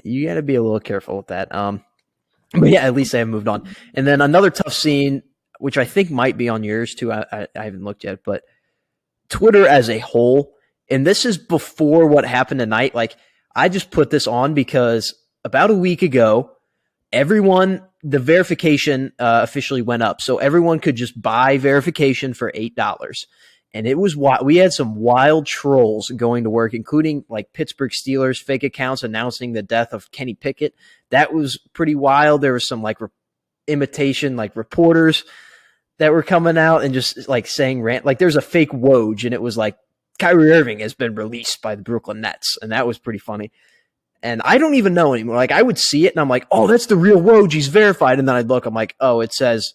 S1: You got to be a little careful with that. But yeah, at least they have moved on. And then another tough scene, which I think might be on yours too. I haven't looked yet, but Twitter as a whole, and this is before what happened tonight. Like, I just put this on because about a week ago, the verification officially went up. So everyone could just buy verification for $8. And it was we had some wild trolls going to work, including like Pittsburgh Steelers fake accounts announcing the death of Kenny Pickett. That was pretty wild. There was some like imitation like reporters that were coming out and just like saying rant. Like there's a fake Woj, and it was like Kyrie Irving has been released by the Brooklyn Nets, and that was pretty funny. And I don't even know anymore. Like I would see it, and I'm like, oh, that's the real Woj. He's verified. And then I'd look. I'm like, oh, it says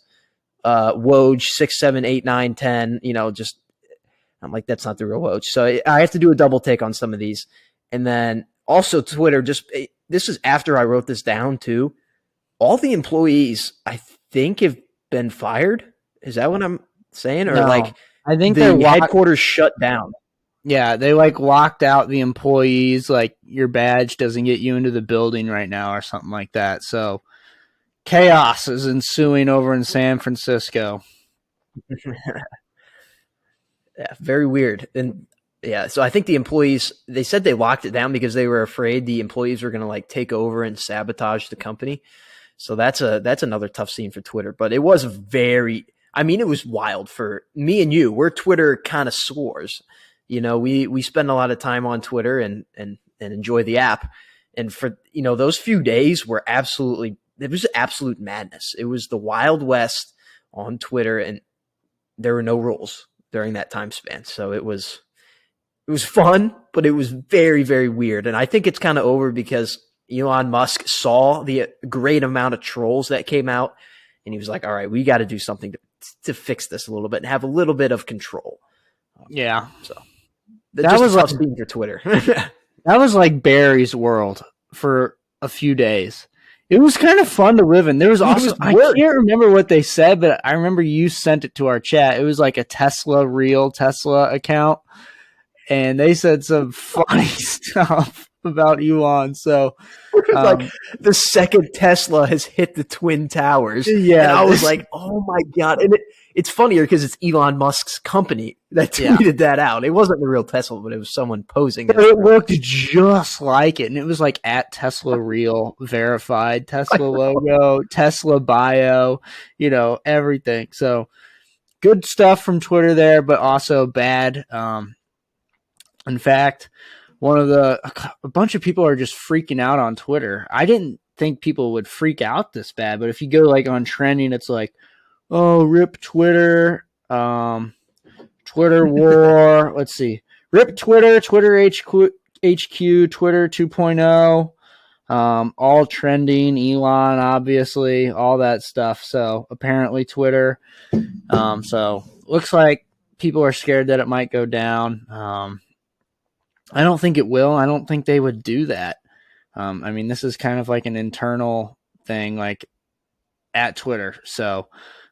S1: Woj 6, 7, 8, 9, 10. Just. I'm like, that's not the real Woj. So I have to do a double take on some of these. And then also Twitter, this is after I wrote this down too. All the employees, I think, have been fired. Is that what I'm saying? Or
S2: No, I think
S1: the headquarters shut down.
S2: Yeah, they like locked out the employees. Like your badge doesn't get you into the building right now or something like that. So chaos is ensuing over in San Francisco.
S1: Yeah, very weird. And yeah, so I think the employees, they said they locked it down because they were afraid the employees were going to like take over and sabotage the company. So that's another tough scene for Twitter. But it was it was wild for me and you. We're Twitter connoisseurs. We spend a lot of time on Twitter and enjoy the app. And for those few days it was absolute madness. It was the Wild West on Twitter, and there were no rules during that time span. So it was fun, but it was very, very weird. And I think it's kind of over because Elon Musk saw the great amount of trolls that came out, and he was like, all right, we got to do something to fix this a little bit and have a little bit of control.
S2: Yeah.
S1: So that was tough scene for Twitter.
S2: That was like Barry's world for a few days. It was kind of fun to live in. There was also, I can't remember what they said, but I remember you sent it to our chat. It was like a real Tesla account, and they said some funny stuff about Elon. So
S1: like the second Tesla has hit the Twin Towers.
S2: Yeah.
S1: And I was like, oh my God. And it's funnier because it's Elon Musk's company that tweeted that out. It wasn't the real Tesla, but it was someone posing.
S2: But it looked just like it. And it was like at Tesla Real, verified, Tesla logo, Tesla bio, everything. So good stuff from Twitter there, but also bad. In fact, a bunch of people are just freaking out on Twitter. I didn't think people would freak out this bad, but if you go like on trending, it's like, oh, rip Twitter, Twitter war. Let's see, rip Twitter, Twitter HQ, Twitter 2.0, all trending, Elon, obviously, all that stuff. So apparently Twitter. So looks like people are scared that it might go down. I don't think it will. I don't think they would do that. This is kind of like an internal thing, like at Twitter. So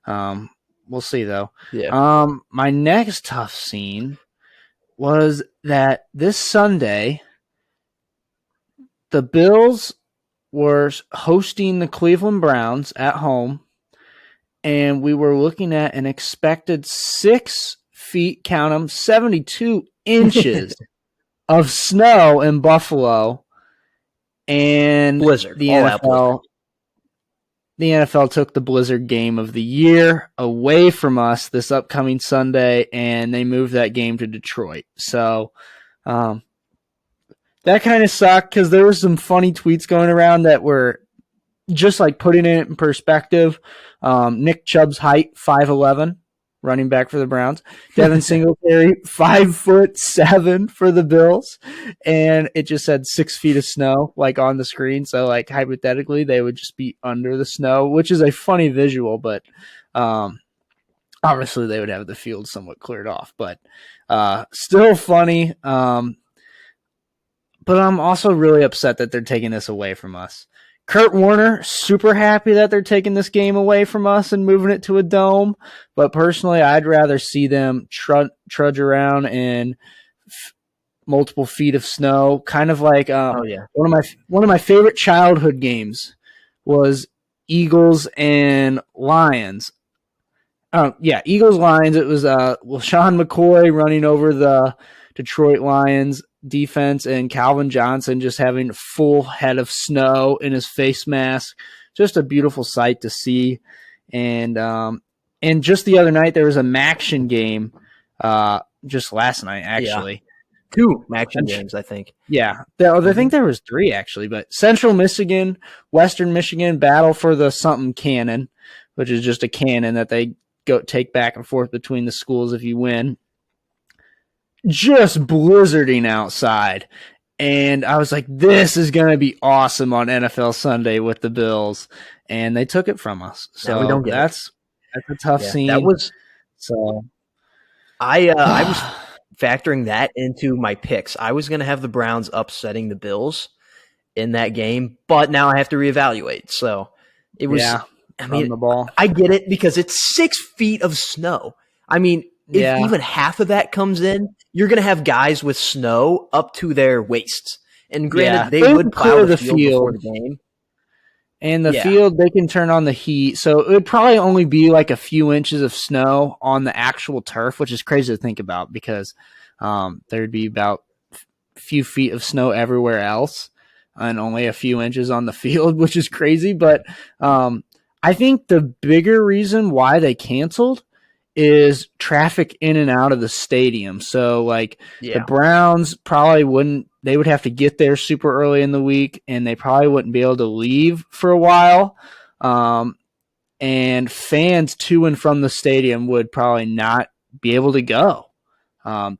S2: we'll see, though.
S1: Yeah.
S2: My next tough scene was that this Sunday, the Bills were hosting the Cleveland Browns at home, and we were looking at an expected 6 feet, count them, 72 inches of snow in Buffalo, and
S1: blizzard,
S2: the
S1: all NFL.
S2: the NFL took the Blizzard game of the year away from us this upcoming Sunday, and they moved that game to Detroit. So that kind of sucked because there were some funny tweets going around that were just like putting it in perspective. Nick Chubb's height, 5'11", running back for the Browns. Devin Singletary, 5'7" for the Bills. And it just said 6 feet of snow, like on the screen. So like hypothetically, they would just be under the snow, which is a funny visual, but obviously they would have the field somewhat cleared off, but still funny. But I'm also really upset that they're taking this away from us. Kurt Warner, super happy that they're taking this game away from us and moving it to a dome. But personally, I'd rather see them trudge around in multiple feet of snow. Kind of like one of my favorite childhood games was Eagles and Lions. Eagles Lions. It was Sean McCoy running over the Detroit Lions defense and Calvin Johnson just having a full head of snow in his face mask. Just a beautiful sight to see. And just the other night there was a Maction game just last night actually.
S1: Yeah. 2 Maction games, I think.
S2: Yeah. I think there was 3 actually, but Central Michigan, Western Michigan battle for the something cannon, which is just a cannon that they take back and forth between the schools if you win. Just blizzarding outside. And I was like, this is going to be awesome on NFL Sunday with the Bills. And they took it from us. So
S1: we don't
S2: that's a tough scene.
S1: That was
S2: so.
S1: I was factoring that into my picks. I was going to have the Browns upsetting the Bills in that game, but now I have to reevaluate. So it was, I mean,
S2: the ball.
S1: I get it because it's 6 feet of snow. I mean, if even half of that comes in, you're going to have guys with snow up to their waists. And granted, they would plow the field before the game.
S2: And the field, they can turn on the heat. So it would probably only be like a few inches of snow on the actual turf, which is crazy to think about because there'd be about a few feet of snow everywhere else and only a few inches on the field, which is crazy. But I think the bigger reason why they canceled is traffic in and out of the stadium. So like the Browns probably wouldn't, they would have to get there super early in the week and they probably wouldn't be able to leave for a while. And fans to and from the stadium would probably not be able to go.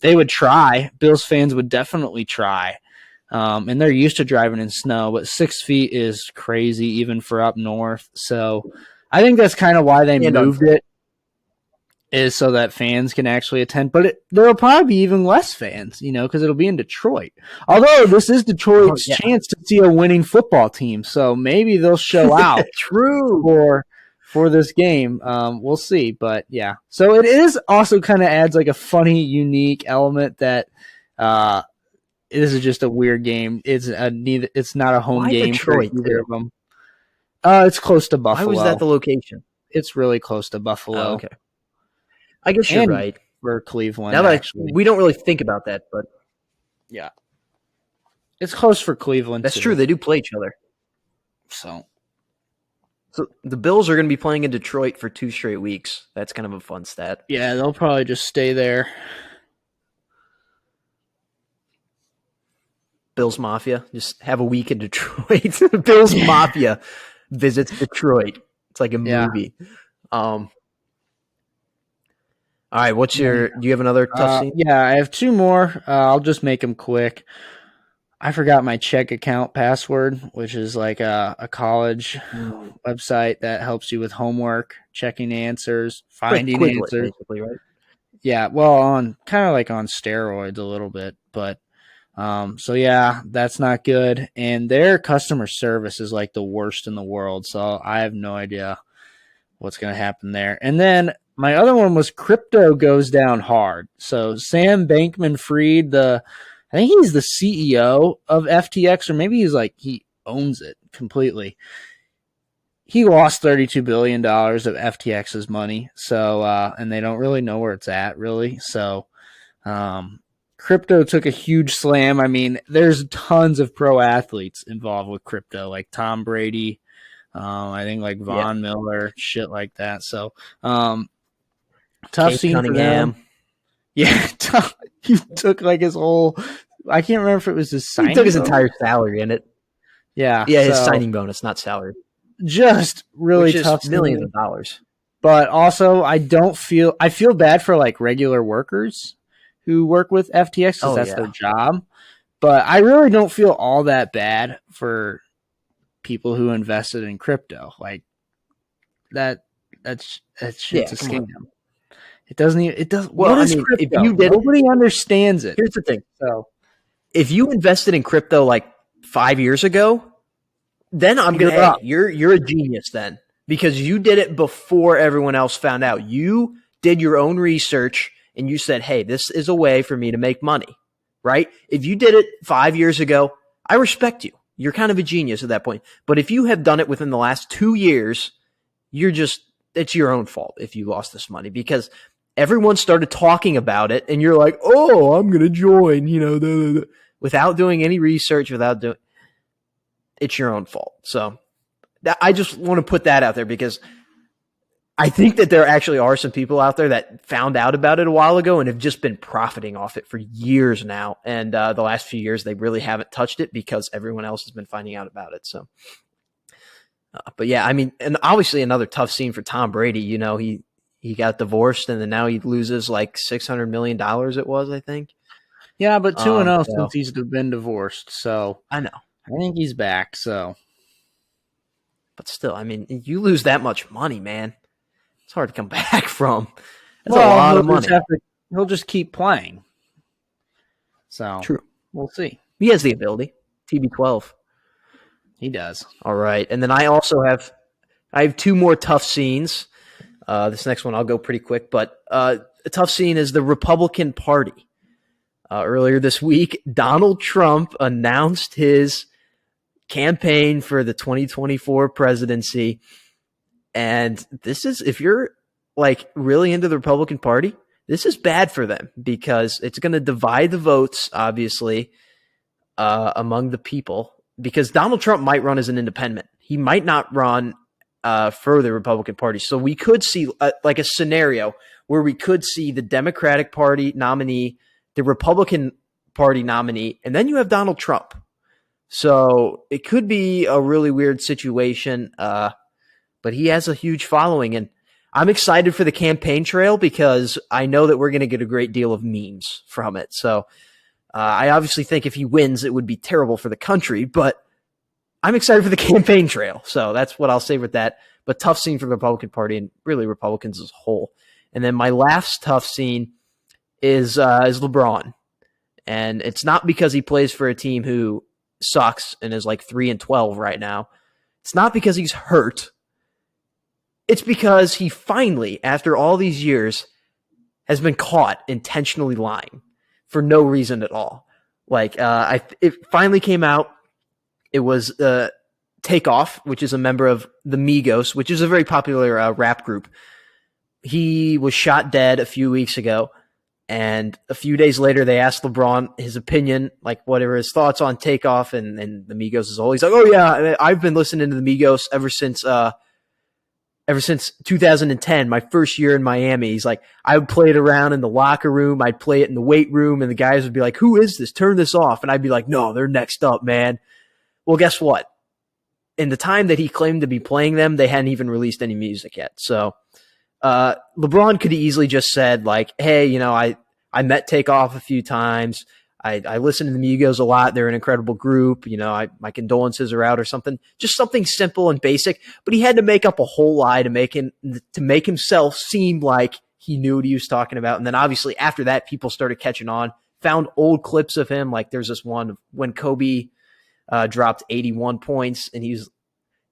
S2: They would try. Bills fans would definitely try. And they're used to driving in snow, but 6 feet is crazy even for up north. So I think that's kind of why they moved it. Is so that fans can actually attend. But there will probably be even less fans, because it'll be in Detroit. Although this is Detroit's chance to see a winning football team. So maybe they'll show out for this game. We'll see. But, yeah. So it is also kind of adds like a funny, unique element that this is just a weird game. It's not a home game
S1: Detroit,
S2: for either of them. It's close to Buffalo.
S1: Why was that the location?
S2: It's really close to Buffalo.
S1: Oh, okay. I guess you're right.
S2: For Cleveland,
S1: now that we don't really think about that, but
S2: yeah, it's close for Cleveland.
S1: That's true. They do play each other.
S2: So
S1: the Bills are going to be playing in Detroit for 2 straight weeks. That's kind of a fun stat.
S2: Yeah, they'll probably just stay there.
S1: Bills Mafia just have a week in Detroit. Bills Mafia visits Detroit. It's like a movie. All right, do you have another tough scene?
S2: Yeah, I have 2 more. I'll just make them quick. I forgot my check account password, which is like a college website that helps you with homework, checking answers, finding answers.
S1: Basically, right?
S2: Yeah, well, kind of like on steroids a little bit, but so yeah, that's not good. And their customer service is like the worst in the world, so I have no idea what's going to happen there. And then my other one was crypto goes down hard. So Sam Bankman-Fried, I think he's the CEO of FTX, or maybe he owns it completely. He lost $32 billion of FTX's money. So, and they don't really know where it's at really. So, crypto took a huge slam. I mean, there's tons of pro athletes involved with crypto, like Tom Brady, I think like
S1: Yeah.
S2: Von Miller, shit like that. So tough
S1: Kate
S2: scene for them.
S1: Cunningham.
S2: Yeah, he took like his whole. I can't remember if it was his
S1: He took
S2: signing
S1: his
S2: bonus.
S1: entire salary in it.
S2: Yeah,
S1: Yeah, his
S2: so
S1: signing bonus, not salary,
S2: just really
S1: which is
S2: tough
S1: millions
S2: scene.
S1: of dollars.
S2: But also, I feel bad for like regular workers who work with FTX because
S1: Oh
S2: that's their
S1: yeah,
S2: job. But I really don't feel all that bad for people who invested in crypto. Like that shit's
S1: yeah.
S2: a
S1: Come on.
S2: scam. It doesn't even, it does.
S1: Well,
S2: What
S1: I
S2: is
S1: mean, if
S2: crypto?
S1: you did,
S2: Nobody understands it.
S1: here's the thing:
S2: So
S1: if you invested in crypto like 5 years ago, then I'm gonna.
S2: you're
S1: Hey,
S2: up.
S1: you're a genius then because you did it before everyone else found out. You did your own research and you said, "Hey, this is a way for me to make money." Right? If you did it 5 years ago, I respect you. You're kind of a genius at that point. But if you have done it within the last 2 years, you're just it's your own fault if you lost this money because everyone started talking about it and you're like, "Oh, I'm going to join," without doing any research, without doing it's your own fault. So I just want to put that out there because I think that there actually are some people out there that found out about it a while ago and have just been profiting off it for years now. And the last few years, they really haven't touched it because everyone else has been finding out about it. So, but yeah, I mean, and obviously another tough scene for Tom Brady. You know, he got divorced and then now he loses like $600 million. It was, I think.
S2: Yeah, but 2-0
S1: So
S2: since he's been divorced. So
S1: I know,
S2: I think he's back. So
S1: but still, I mean, you lose that much money, man. It's hard to come back from. That's a
S2: well,
S1: lot of money.
S2: he'll just keep playing. So
S1: True.
S2: we'll see.
S1: He has the ability. TB12.
S2: He does.
S1: All right. And then I have two more tough scenes. This next one I'll go pretty quick, but a tough scene is the Republican Party. Earlier this week, Donald Trump announced his campaign for the 2024 presidency. And this is, if you're like really into the Republican Party, this is bad for them because it's going to divide the votes, obviously, among the people. Because Donald Trump might run as an independent. He might not run for the Republican Party. So we could see like a scenario where we could see the Democratic Party nominee, the Republican Party nominee, and then you have Donald Trump. So it could be a really weird situation, but he has a huge following. And I'm excited for the campaign trail because I know that we're going to get a great deal of memes from it. So I obviously think if he wins, it would be terrible for the country, but I'm excited for the campaign trail. So that's what I'll say with that. But tough scene for the Republican Party and really Republicans as a whole. And then my last tough scene is LeBron. And it's not because he plays for a team who sucks and is like 3-12 right now. It's not because he's hurt. It's because he finally, after all these years, has been caught intentionally lying for no reason at all. Like it finally came out. It was Takeoff, which is a member of the Migos, which is a very popular rap group. He was shot dead a few weeks ago. And a few days later, they asked LeBron his opinion, like whatever his thoughts on Takeoff and the Migos is all. He's like, "Oh yeah, I've been listening to the Migos ever since 2010, my first year in Miami." He's like, "I would play it around in the locker room. I'd play it in the weight room, and the guys would be like, 'Who is this? Turn this off.' And I'd be like, 'No, they're next up, man.'" Well, guess what? In the time that he claimed to be playing them, they hadn't even released any music yet. So LeBron could have easily just said, like, "Hey, I met Takeoff a few times. I listen to the Migos a lot. They're an incredible group. My condolences are out," or something. Just something simple and basic. But he had to make up a whole lie to make himself seem like he knew what he was talking about. And then obviously after that, people started catching on. Found old clips of him. Like there's this one when Kobe dropped 81 points, and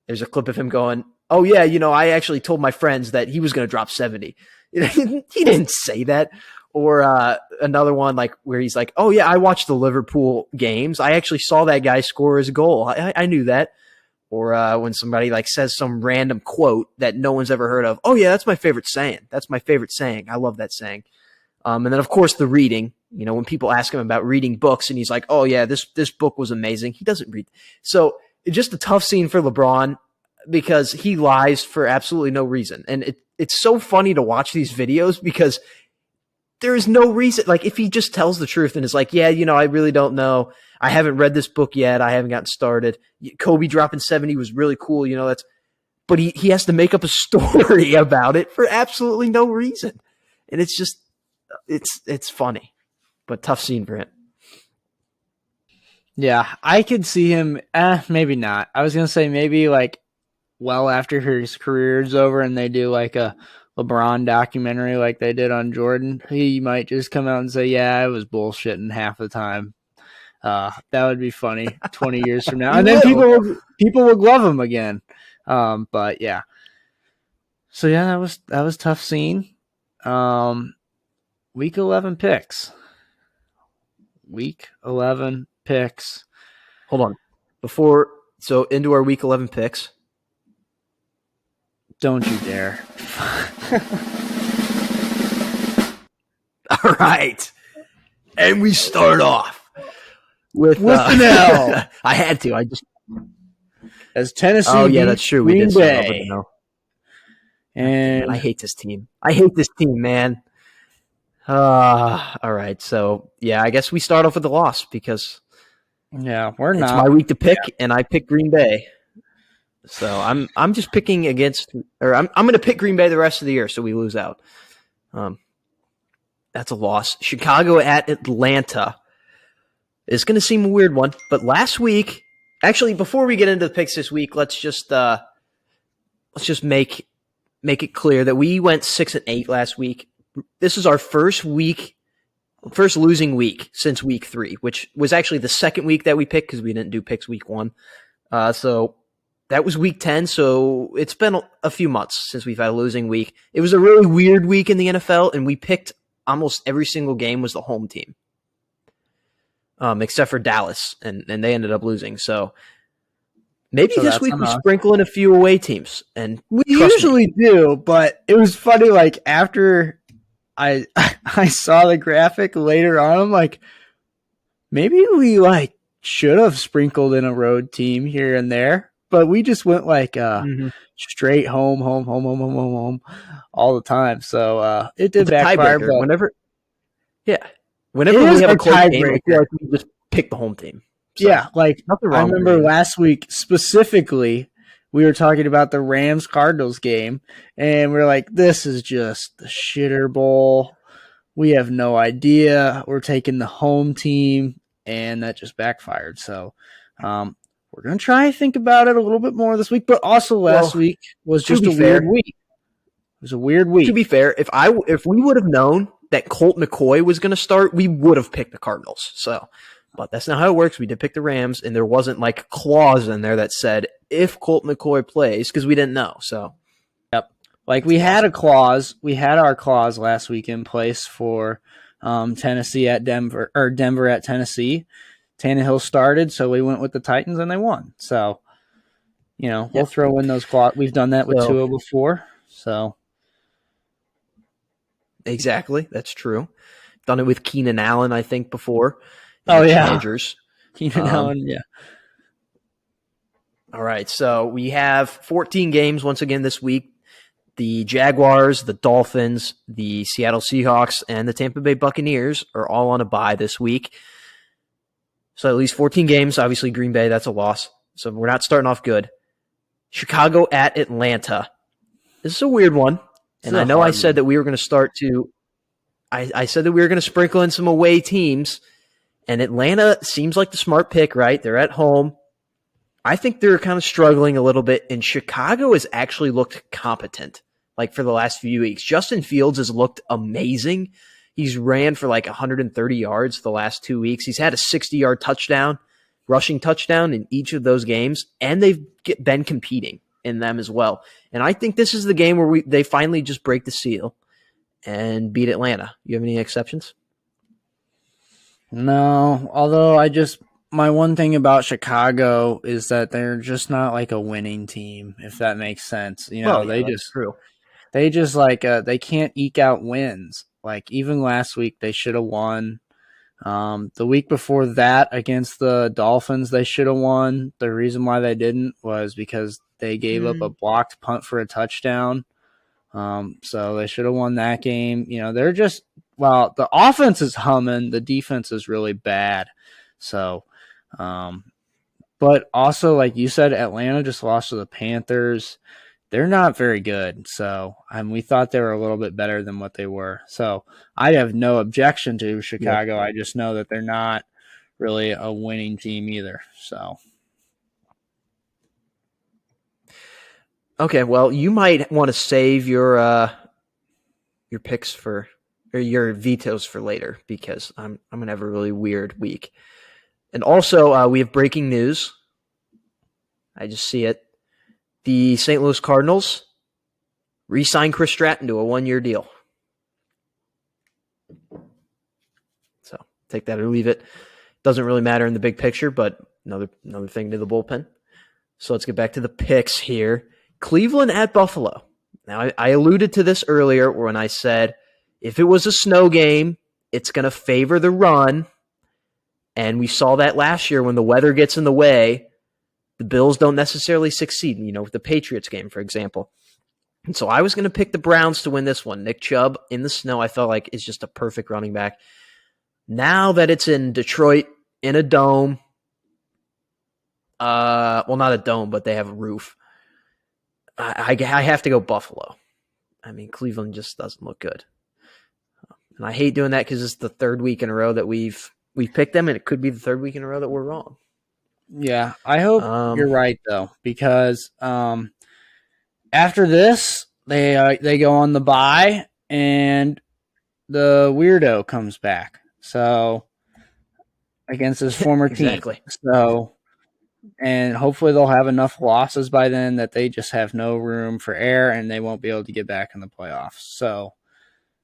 S1: there's a clip of him going, "Oh yeah, I actually told my friends that he was going to drop 70." He didn't say that. Or another one like where he's like, "Oh yeah, I watched the Liverpool games. I actually saw that guy score his goal. I knew that." Or when somebody like says some random quote that no one's ever heard of. "Oh yeah, that's my favorite saying. That's my favorite saying. I love that saying." And then of course the reading. When people ask him about reading books, and he's like, "Oh yeah, this book was amazing." He doesn't read. So it's just a tough scene for LeBron. because he lies for absolutely no reason. And it's so funny to watch these videos because there is no reason. Like, if he just tells the truth and is like, yeah, I really don't know. I haven't read this book yet. I haven't gotten started. Kobe dropping 70 was really cool. But he has to make up a story about it for absolutely no reason. And it's just, it's funny, but tough scene for him.
S2: Yeah, I could see him. Maybe not. I was going to say maybe like well after his career is over and they do like a LeBron documentary like they did on Jordan, he might just come out and say, yeah, I was bullshitting half the time. That would be funny 20 years from now. And then people would love him again. But yeah. So yeah, that was tough scene. Week 11 picks. Week 11 picks.
S1: Hold on. So into our week 11 picks.
S2: Don't you dare.
S1: All right. And we start off with
S2: an L.
S1: I had to.
S2: As Tennessee.
S1: Oh, yeah, that's true. We did start off with an L.
S2: And
S1: I hate this team. Man. All right. So, yeah, I guess we start off with the loss because
S2: we're
S1: it's
S2: not.
S1: my week to pick, and I pick Green Bay. So I'm just picking against, or I'm going to pick Green Bay the rest of the year, so we lose out. That's a loss. Chicago at Atlanta is going to seem a weird one, but last week, actually, before we get into the picks this week, let's just make it clear that we went 6-8 last week. This is our first losing week since week 3, which was actually the second week that we picked because we didn't do picks week 1. So that was week 10. So it's been a few months since we've had a losing week. It was a really weird week in the NFL, and we picked almost every single game was the home team, except for Dallas, and they ended up losing. So maybe this week we sprinkle in a few away teams, and
S2: we usually do. But it was funny. Like after I saw the graphic later on, I'm like, maybe we should have sprinkled in a road team here and there. But we just went straight home all the time. So it did backfire. But
S1: whenever we have a close game, I feel like we just pick the home team. So,
S2: yeah, I remember last week specifically, we were talking about the Rams-Cardinals game, and we're like, this is just the shitter bowl. We have no idea. We're taking the home team, and that just backfired. So we're going to try and think about it a little bit more this week, but also last week was just a weird week. It was a weird week.
S1: To be fair, if we would have known that Colt McCoy was going to start, we would have picked the Cardinals. So, but that's not how it works. We did pick the Rams, and there wasn't a clause in there that said if Colt McCoy plays because we didn't know. So,
S2: yep, we had a clause. We had our clause last week in place for Tennessee at Denver, or Denver at Tennessee. Tannehill started, so we went with the Titans, and they won. So, we'll throw in those clauses. We've done that with Tua before. So,
S1: exactly, that's true. Done it with Keenan Allen, I think, before.
S2: Oh yeah,
S1: Chargers.
S2: Keenan Allen, yeah.
S1: All right, so we have 14 games once again this week. The Jaguars, the Dolphins, the Seattle Seahawks, and the Tampa Bay Buccaneers are all on a bye this week. So at least 14 games. Obviously, Green Bay, that's a loss. So we're not starting off good. Chicago at Atlanta. This is a weird one. And I know I said that we were going to start to – I said that we were going to sprinkle in some away teams. And Atlanta seems like the smart pick, right? They're at home. I think they're kind of struggling a little bit. And Chicago has actually looked competent for the last few weeks. Justin Fields has looked amazing. He's ran for 130 yards the last 2 weeks. He's had a 60-yard touchdown, rushing touchdown in each of those games, and they've been competing in them as well. And I think this is the game where they finally just break the seal and beat Atlanta. You have any exceptions?
S2: No, although my one thing about Chicago is that they're just not a winning team, if that makes sense.
S1: True.
S2: They just they can't eke out wins. Even last week, they should have won. The week before that against the Dolphins, they should have won. The reason why they didn't was because they gave up a blocked punt for a touchdown. So they should have won that game. They're just, well, the offense is humming. The defense is really bad. So, but also, like you said, Atlanta just lost to the Panthers. They're not very good. So, we thought they were a little bit better than what they were. So I have no objection to Chicago. Yep. I just know that they're not really a winning team either. So.
S1: Okay, well, you might want to save your picks or your vetoes for later, because I'm gonna have a really weird week. And also, we have breaking news. I just see it. The St. Louis Cardinals re-signed Chris Stratton to a 1-year deal. So take that or leave it. Doesn't really matter in the big picture, but another thing to the bullpen. So let's get back to the picks here. Cleveland at Buffalo. Now, I alluded to this earlier when I said if it was a snow game, it's going to favor the run. And we saw that last year when the weather gets in the way, the Bills don't necessarily succeed. With the Patriots game, for example. And so I was going to pick the Browns to win this one. Nick Chubb in the snow, I felt like is just a perfect running back. Now that it's in Detroit in a dome, well, not a dome, but they have a roof. I have to go Buffalo. Cleveland just doesn't look good. And I hate doing that because it's the third week in a row that we've picked them, and it could be the third week in a row that we're wrong.
S2: Yeah, I hope you're right, though, because after this, they go on the bye, and the weirdo comes back. So against his former team.
S1: Exactly.
S2: So, and hopefully they'll have enough losses by then that they just have no room for error and they won't be able to get back in the playoffs. So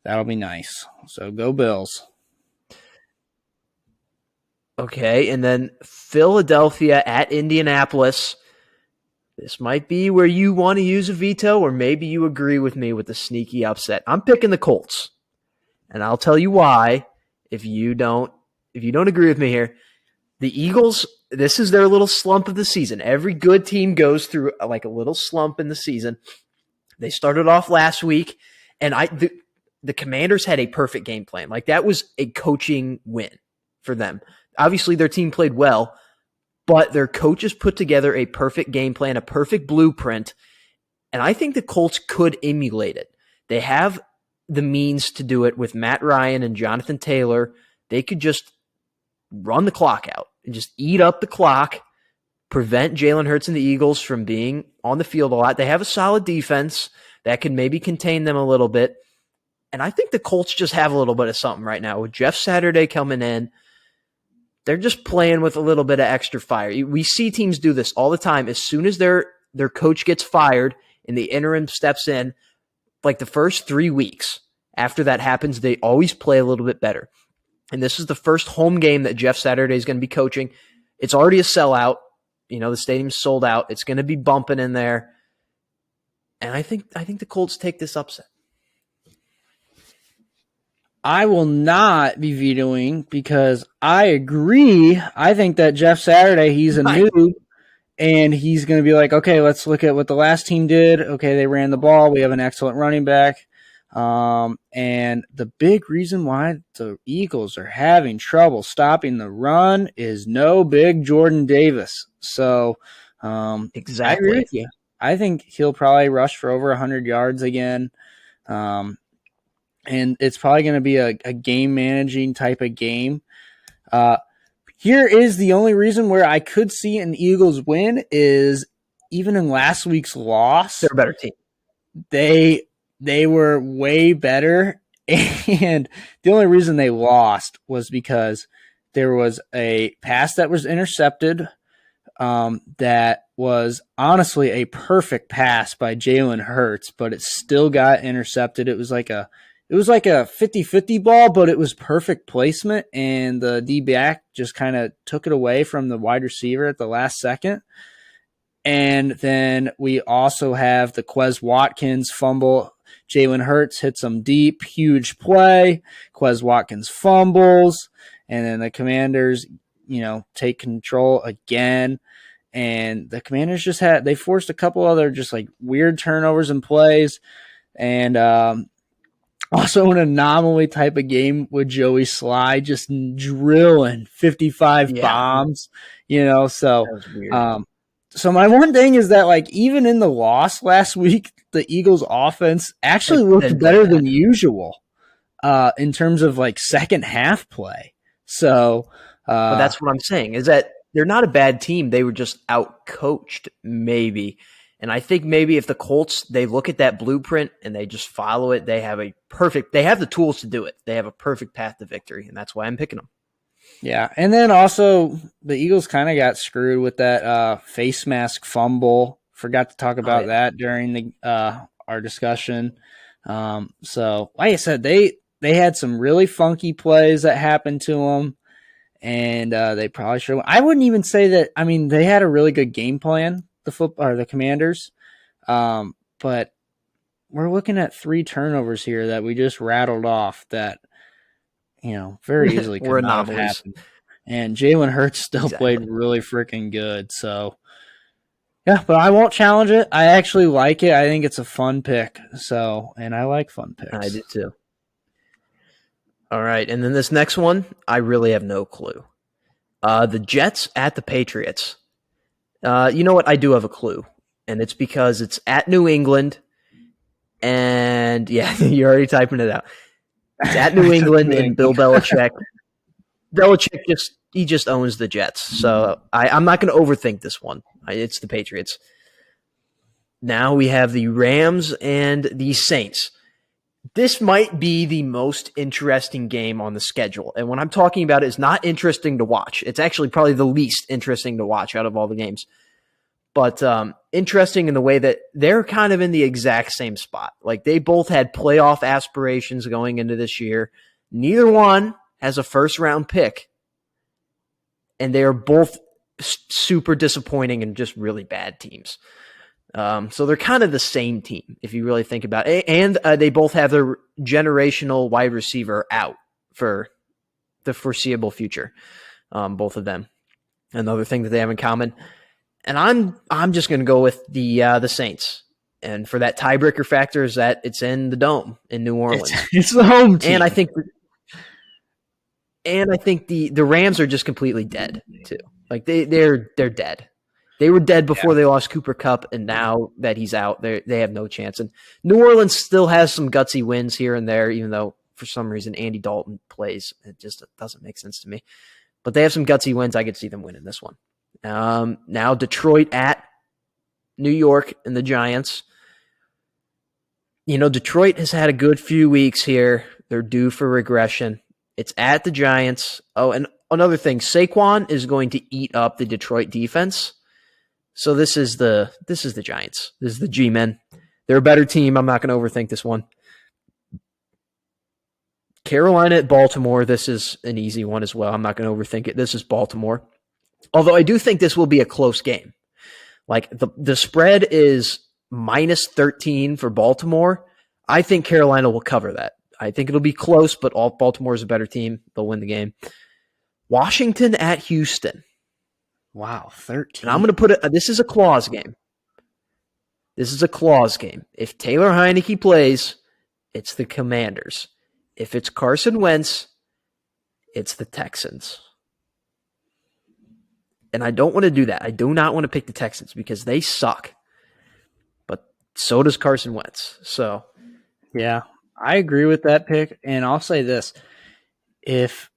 S2: that'll be nice. So go Bills.
S1: Okay, and then Philadelphia at Indianapolis. This might be where you want to use a veto, or maybe you agree with me with the sneaky upset. I'm picking the Colts, and I'll tell you why if you don't agree with me here. The Eagles, this is their little slump of the season. Every good team goes through like a little slump in the season. They started off last week, and the Commanders had a perfect game plan. Like, that was a coaching win for them. Obviously, their team played well, but their coaches put together a perfect game plan, a perfect blueprint, and I think the Colts could emulate it. They have the means to do it with Matt Ryan and Jonathan Taylor. They could just run the clock out and just eat up the clock, prevent Jalen Hurts and the Eagles from being on the field a lot. They have a solid defense that can maybe contain them a little bit, and I think the Colts just have a little bit of something right now. With Jeff Saturday coming in, they're just playing with a little bit of extra fire. We see teams do this all the time. As soon as their coach gets fired and the interim steps in, like the first 3 weeks after that happens, they always play a little bit better. And this is the first home game that Jeff Saturday is going to be coaching. It's already a sellout. The stadium's sold out. It's going to be bumping in there. And I think the Colts take this upset.
S2: I will not be vetoing because I agree. I think that Jeff Saturday, he's a noob, and he's going to be like, okay, let's look at what the last team did. Okay, they ran the ball. We have an excellent running back. And the big reason why the Eagles are having trouble stopping the run is no big Jordan Davis. So,
S1: exactly.
S2: I agree with you. I think he'll probably rush for over 100 yards again. And it's probably going to be a game managing type of game. Here is the only reason where I could see an Eagles win is even in last week's loss,
S1: they're a better team.
S2: They were way better, and the only reason they lost was because there was a pass that was intercepted that was honestly a perfect pass by Jalen Hurts, but it still got intercepted. It was like a 50-50 ball, but it was perfect placement, and the D-back just kind of took it away from the wide receiver at the last second. And then we also have the Quez Watkins fumble. Jalen Hurts hits him deep, huge play. Quez Watkins fumbles, and then the Commanders, take control again. and the Commanders they forced a couple other just like weird turnovers and plays, and also an anomaly type of game with Joey Sly just drilling 55
S1: Yeah,
S2: bombs, so
S1: that was weird.
S2: so my one thing is that like even in the loss last week, the Eagles offense actually
S1: They
S2: looked
S1: didn't play
S2: better
S1: bad.
S2: than usual in terms of like second half play. So
S1: But that's what I'm saying is that they're not a bad team. They were just out coached, maybe. And I think maybe if the Colts, they look at that blueprint and they just follow it, they have the tools to do it. They have a perfect path to victory. And that's why I'm picking them.
S2: yeah, and then also the Eagles kind of got screwed with that face mask fumble. Forgot to talk about that during the our discussion. So like I said, they had some really funky plays that happened to them, and they probably should. I wouldn't even say that. I mean, they had a really good game plan. The Commanders, but we're looking at 3 turnovers here that we just rattled off that very easily
S1: We're
S2: could not have
S1: anomalies.
S2: happened. And Jalen Hurts still played
S1: Exactly.
S2: really freaking good. So yeah, but I won't challenge it. I actually like it. I think it's a fun pick. So, and I like fun
S1: I
S2: picks.
S1: do too. All right. And then this next one, I really have no clue. The Jets at the Patriots. You know what? I do have a clue. And it's because it's at New England. And yeah, you're already typing it out. It's at New England and Bill Belichick. Belichick just owns the Jets. So I'm not going to overthink this one. It's the Patriots. Now we have the Rams and the Saints. This might be the most interesting game on the schedule. And what I'm talking about is not interesting to watch. It's actually probably the least interesting to watch out of all the games. But interesting in the way that they're kind of in the exact same spot. Like they both had playoff aspirations going into this year. Neither one has a first-round pick. And they are both super disappointing and just really bad teams. So they're kind of the same team if you really think about it. And they both have their generational wide receiver out for the foreseeable future. Both of them. Another thing that they have in common. And I'm just going to go with the Saints. And for that tiebreaker factor is that it's in the Dome in New Orleans.
S2: It's the home team.
S1: And I think the Rams are just completely dead too. Like they're dead. They were dead before they lost Cooper Kupp, and now that he's out, they have no chance. And New Orleans still has some gutsy wins here and there, even though for some reason Andy Dalton plays. It just doesn't make sense to me. But they have some gutsy wins. I could see them winning this one. Now Detroit at New York and the Giants. Detroit has had a good few weeks here. They're due for regression. It's at the Giants. Oh, and another thing, Saquon is going to eat up the Detroit defense. So this is the Giants. This is the G-men. They're a better team. I'm not going to overthink this one. Carolina at Baltimore. This is an easy one as well. I'm not going to overthink it. This is Baltimore. Although I do think this will be a close game. Like the spread is minus 13 for Baltimore. I think Carolina will cover that. I think it'll be close, but Baltimore is a better team. They'll win the game. Washington at Houston.
S2: Wow, 13.
S1: And I'm going to put it. This is a clause game. This is a clause game. If Taylor Heineke plays, it's the Commanders. If it's Carson Wentz, it's the Texans. And I don't want to do that. I do not want to pick the Texans because they suck. But so does Carson Wentz. So,
S2: yeah, I agree with that pick. And I'll say this. If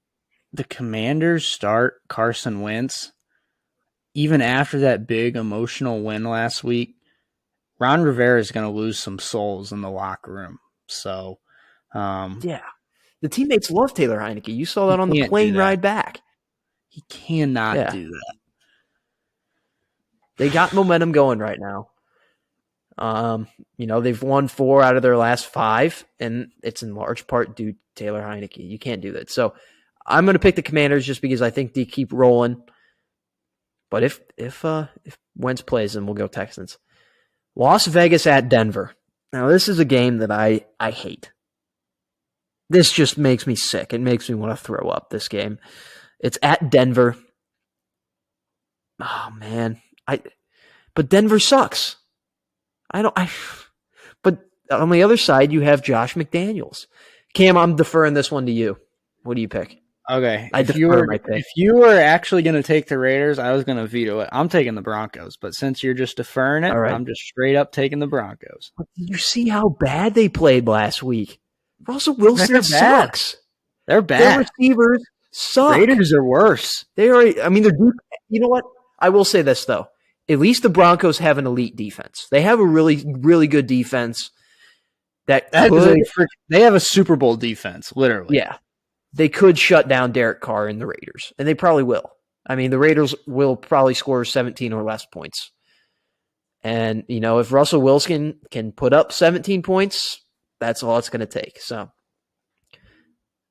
S2: the Commanders start Carson Wentz, even after that big emotional win last week, Ron Rivera is going to lose some souls in the locker room. So,
S1: yeah. The teammates love Taylor Heineke. You saw that on the plane ride back.
S2: He cannot do that.
S1: They got momentum going right now. They've won 4 out of their last 5, and it's in large part due to Taylor Heineke. You can't do that. So I'm going to pick the Commanders just because I think they keep rolling. But if Wentz plays, then we'll go Texans. Las Vegas at Denver. Now, this is a game that I hate. This just makes me sick. It makes me want to throw up, this game. It's at Denver. Oh, man. But Denver sucks. But on the other side, you have Josh McDaniels. Cam, I'm deferring this one to you. What do you pick?
S2: Okay.
S1: I defer my pick.
S2: If you were actually going to take the Raiders, I was going to veto it. I'm taking the Broncos. But since you're just deferring it,
S1: right.
S2: I'm just straight up taking the Broncos.
S1: Did you see how bad they played last week? Russell Wilson sucks.
S2: They're bad.
S1: Their receivers suck.
S2: Raiders are worse.
S1: They're deep. You know what? I will say this, though. At least the Broncos have an elite defense. They have a really, really good defense. They
S2: have a Super Bowl defense, literally.
S1: Yeah. They could shut down Derek Carr and the Raiders, and they probably will. I mean, the Raiders will probably score 17 or less points. And, if Russell Wilson can put up 17 points, that's all it's going to take. So,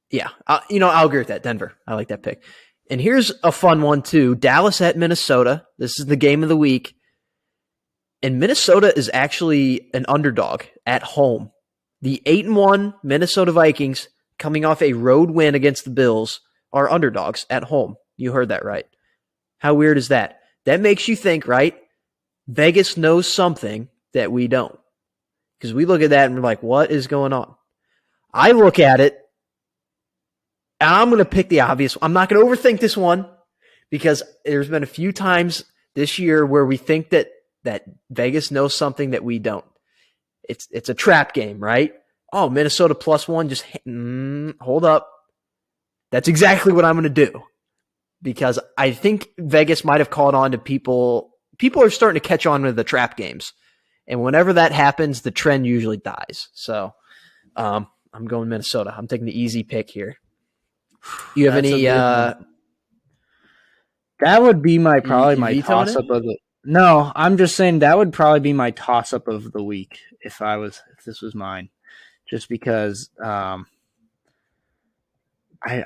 S1: yeah, I'll agree with that. Denver. I like that pick. And here's a fun one, too. Dallas at Minnesota. This is the game of the week. And Minnesota is actually an underdog at home. The 8-1 Minnesota Vikings, coming off a road win against the Bills, are underdogs at home. You heard that right. How weird is that? That makes you think, right? Vegas knows something that we don't. Because we look at that and we're like, what is going on? I look at it, and I'm going to pick the obvious one. I'm not going to overthink this one, because there's been a few times this year where we think that Vegas knows something that we don't. It's a trap game, right? Oh, Minnesota +1, just hold up. That's exactly what I'm going to do, because I think Vegas might have caught on to people. People are starting to catch on to the trap games, and whenever that happens, the trend usually dies. So I'm going Minnesota. I'm taking the easy pick here. You have any?
S2: That would be my toss-up of the. No, I'm just saying that would probably be my toss-up of the week if this was mine. Just because I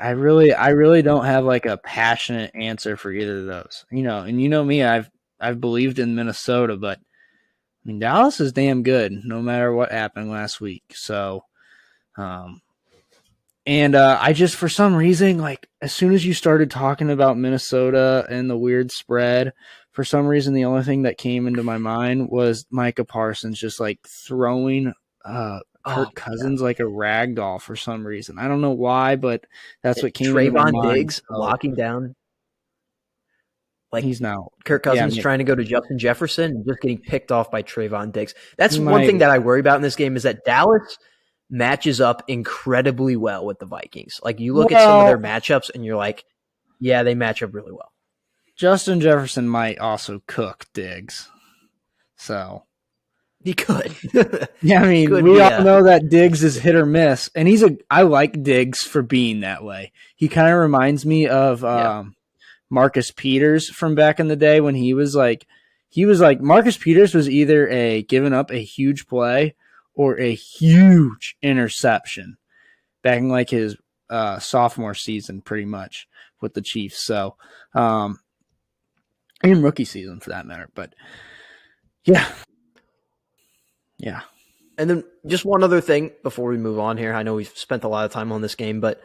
S2: really don't have like a passionate answer for either of those. And me, I've believed in Minnesota, but I mean Dallas is damn good no matter what happened last week. So I just, for some reason, like as soon as you started talking about Minnesota and the weird spread, for some reason the only thing that came into my mind was Micah Parsons just like throwing Kirk Cousins like a rag doll for some reason. I don't know why, but that's what came into my mind.
S1: Trayvon Diggs locking down. Like
S2: he's now
S1: Kirk Cousins trying to go to Justin Jefferson and just getting picked off by Trayvon Diggs. That's one thing that I worry about in this game, is that Dallas matches up incredibly well with the Vikings. Like you look at some of their matchups and you're like, yeah, they match up really well.
S2: Justin Jefferson might also cook Diggs. So
S1: he could.
S2: Yeah, I mean, we all know that Diggs is hit or miss, and I like Diggs for being that way. He kind of reminds me of Marcus Peters from back in the day when he was like Marcus Peters was either giving up a huge play or a huge interception back in like his sophomore season, pretty much with the Chiefs. So, and rookie season for that matter. But yeah.
S1: And then just one other thing before we move on here. I know we've spent a lot of time on this game, but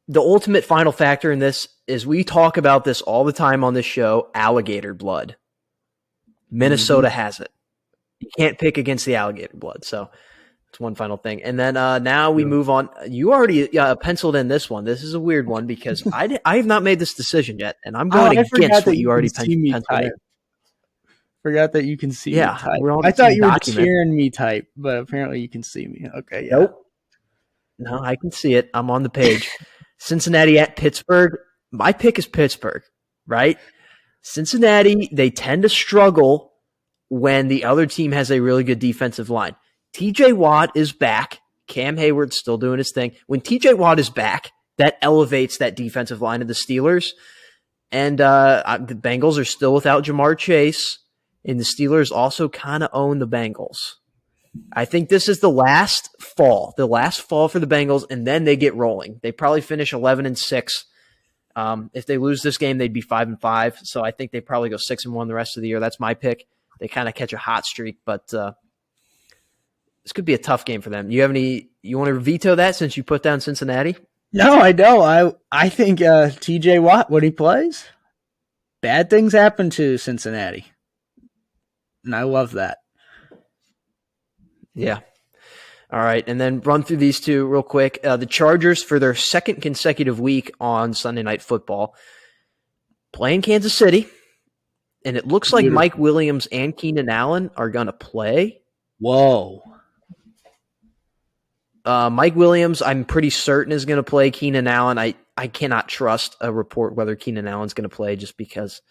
S1: the ultimate final factor in this is we talk about this all the time on this show, alligator blood. Minnesota has it. You can't pick against the alligator blood. So that's one final thing. And then now we move on. You already penciled in this one. This is a weird one because I have not made this decision yet, and I'm going against what you already penciled in.
S2: Forgot that you can see me type. I thought you were cheering me type, but apparently you can see me. Okay, yeah.
S1: Nope. No, I can see it. I'm on the page. Cincinnati at Pittsburgh. My pick is Pittsburgh, right? Cincinnati, they tend to struggle when the other team has a really good defensive line. TJ Watt is back. Cam Hayward's still doing his thing. When TJ Watt is back, that elevates that defensive line of the Steelers. And the Bengals are still without Jamar Chase. And the Steelers also kind of own the Bengals. I think this is the last fall for the Bengals, and then they get rolling. They probably finish 11-6. If they lose this game, they'd be 5-5. So I think they probably go 6-1 the rest of the year. That's my pick. They kind of catch a hot streak, but this could be a tough game for them. You want to veto that since you put down Cincinnati?
S2: No, I don't. I think TJ Watt, when he plays, bad things happen to Cincinnati. And I love that.
S1: Yeah. All right, and then run through these two real quick. The Chargers, for their second consecutive week on Sunday Night Football, playing Kansas City, and it looks like Mike Williams and Keenan Allen are going to play.
S2: Whoa.
S1: Mike Williams, I'm pretty certain, is going to play. Keenan Allen, I cannot trust a report whether Keenan Allen's going to play just because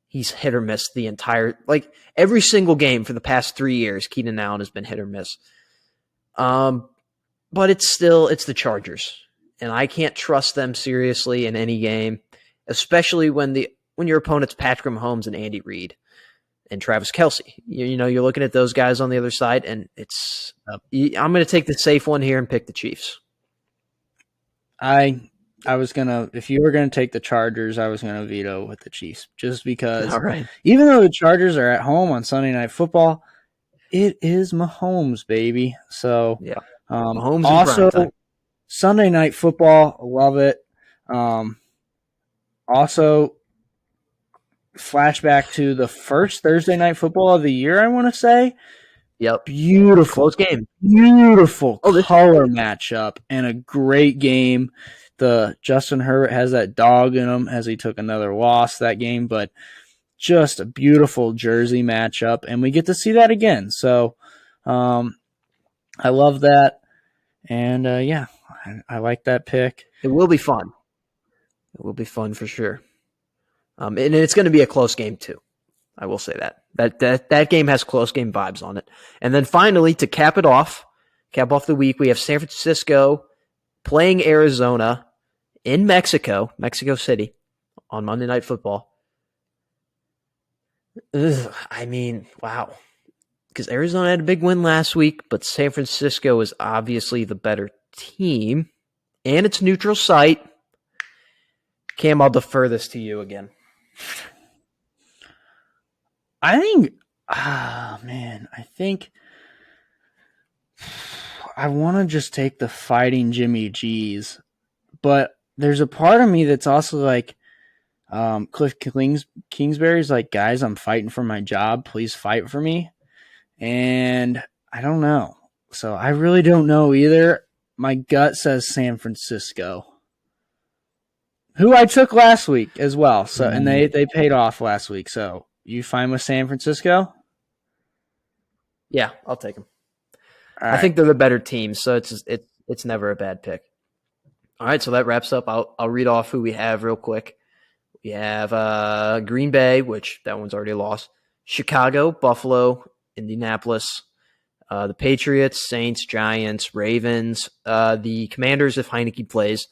S1: he's hit or miss the entire – like every single game for the past 3 years, Keenan Allen has been hit or miss. But it's the Chargers, and I can't trust them seriously in any game, especially when your opponent's Patrick Mahomes and Andy Reid and Travis Kelce. You're looking at those guys on the other side, and I'm going to take the safe one here and pick the Chiefs.
S2: I was gonna, if you were gonna take the Chargers, I was gonna veto with the Chiefs, just because.
S1: All right.
S2: Even though the Chargers are at home on Sunday Night Football, it is Mahomes, baby. So
S1: yeah, Mahomes
S2: also Sunday Night Football, love it. Also, flashback to the first Thursday Night Football of the year, I want to say.
S1: Yep,
S2: beautiful
S1: close game,
S2: beautiful color matchup, and a great game. The Justin Herbert has that dog in him as he took another loss that game, but just a beautiful jersey matchup, and we get to see that again. So I love that, and I like that pick.
S1: It will be fun. It will be fun for sure. And it's going to be a close game too. I will say that game has close game vibes on it. And then finally, to cap off the week, we have San Francisco playing Arizona in Mexico City on Monday Night Football. I mean, wow. Because Arizona had a big win last week, but San Francisco is obviously the better team. And it's neutral site. Cam, I'll defer this to you again.
S2: I think I want to just take the fighting Jimmy G's, but there's a part of me that's also like, Cliff Kingsbury's like, guys, I'm fighting for my job. Please fight for me. And I don't know. So I really don't know either. My gut says San Francisco, who I took last week as well. So, and they paid off last week. So you fine with San Francisco?
S1: Yeah, I'll take them.
S2: Right.
S1: I think they're the better team, so it's never a bad pick. All right, so that wraps up. I'll read off who we have real quick. We have Green Bay, which that one's already lost. Chicago, Buffalo, Indianapolis, the Patriots, Saints, Giants, Ravens, the Commanders if Heineke plays,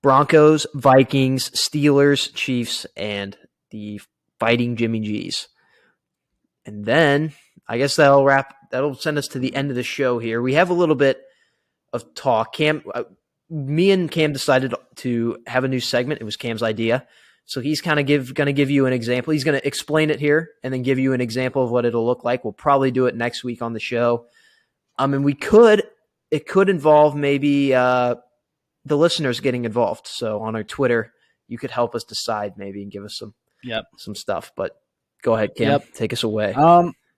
S1: Broncos, Vikings, Steelers, Chiefs, and the Fighting Jimmy G's. And then I guess that'll send us to the end of the show here. We have a little bit of talk. Me and Cam decided to have a new segment. It was Cam's idea. So he's kind of going to give you an example. He's going to explain it here and then give you an example of what it'll look like. We'll probably do it next week on the show. And it could involve maybe the listeners getting involved. So on our Twitter, you could help us decide maybe and give us some stuff. But go ahead, Cam. Take us away.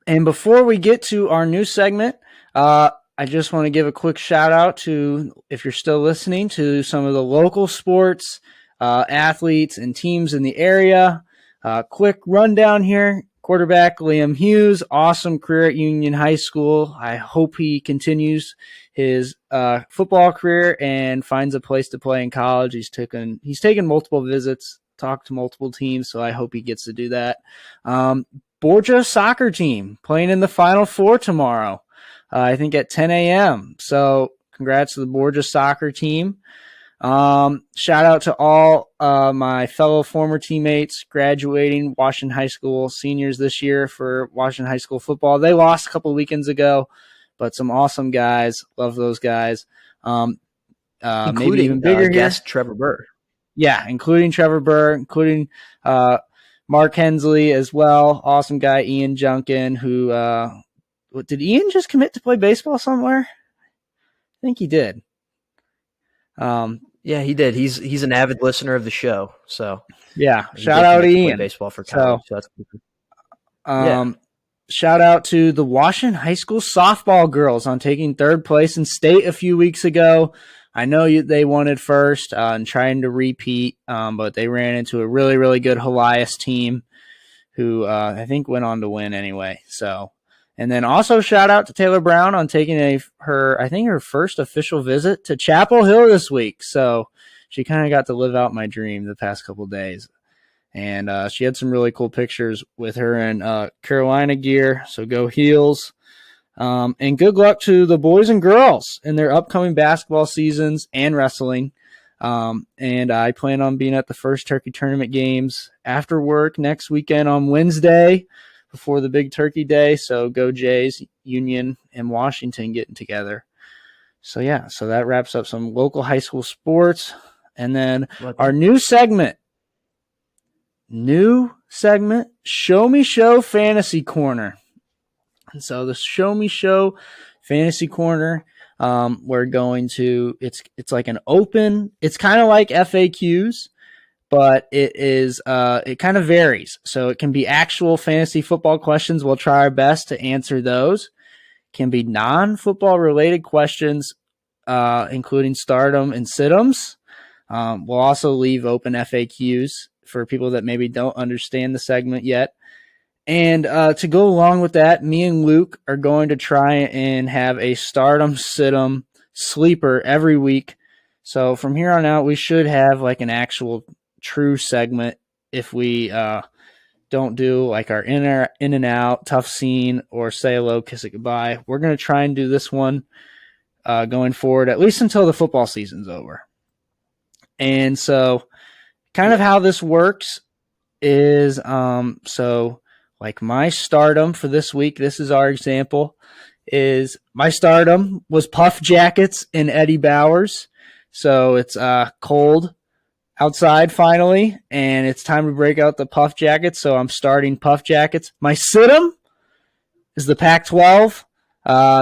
S2: And before we get to our new segment, I just want to give a quick shout out to, if you're still listening, to some of the local sports athletes and teams in the area. Quick rundown here. Quarterback Liam Hughes, awesome career at Union High School. I hope he continues his football career and finds a place to play in college. He's taken multiple visits, talked to multiple teams, so I hope he gets to do that. Borgia soccer team playing in the Final Four tomorrow, I think at 10 a.m. So congrats to the Borgia soccer team. Shout out to all my fellow former teammates graduating Washington High School seniors this year for Washington High School football. They lost a couple of weekends ago, but some awesome guys. Love those guys.
S1: Including
S2: maybe even bigger
S1: guest Trevor Burr.
S2: Yeah, including Trevor Burr, including Mark Hensley as well. Awesome guy, Ian Junkin, who did Ian just commit to play baseball somewhere? I think he did.
S1: Yeah, he did. He's an avid listener of the show, so
S2: Yeah,
S1: he
S2: shout
S1: did
S2: out to
S1: commit to play
S2: Ian.
S1: baseball for college.
S2: So,
S1: So that's yeah.
S2: shout out to the Washington High School softball girls on taking third place in state a few weeks ago. I know they wanted first and trying to repeat, but they ran into a really, really good Helias team who I think went on to win anyway. So, and then also shout out to Taylor Brown on taking her first official visit to Chapel Hill this week. So she kind of got to live out my dream the past couple of days. And she had some really cool pictures with her in Carolina gear. So go Heels. And good luck to the boys and girls in their upcoming basketball seasons and wrestling. And I plan on being at the first turkey tournament games after work next weekend on Wednesday before the big turkey day. So go Jays, Union, and Washington getting together. So yeah, so that wraps up some local high school sports. And then our new segment, Show Me Show Fantasy Corner. And so the Show Me Show Fantasy Corner, we're going to, it's like an open, it's kind of like FAQs, but it kind of varies. So it can be actual fantasy football questions. We'll try our best to answer those. It can be non-football related questions, including stardom and situms. We'll also leave open FAQs for people that maybe don't understand the segment yet. And to go along with that, me and Luke are going to try and have a stardom situm sleeper every week. So from here on out, we should have like an actual true segment if we don't do like our in and out, tough scene, or say hello, kiss it goodbye. We're going to try and do this one going forward, at least until the football season's over. And so kind of how this works is so like my stardom for this week, this is our example, is my stardom was Puff Jackets and Eddie Bowers. So it's cold outside finally, and it's time to break out the Puff Jackets. So I'm starting Puff Jackets. My situm is the Pac-12.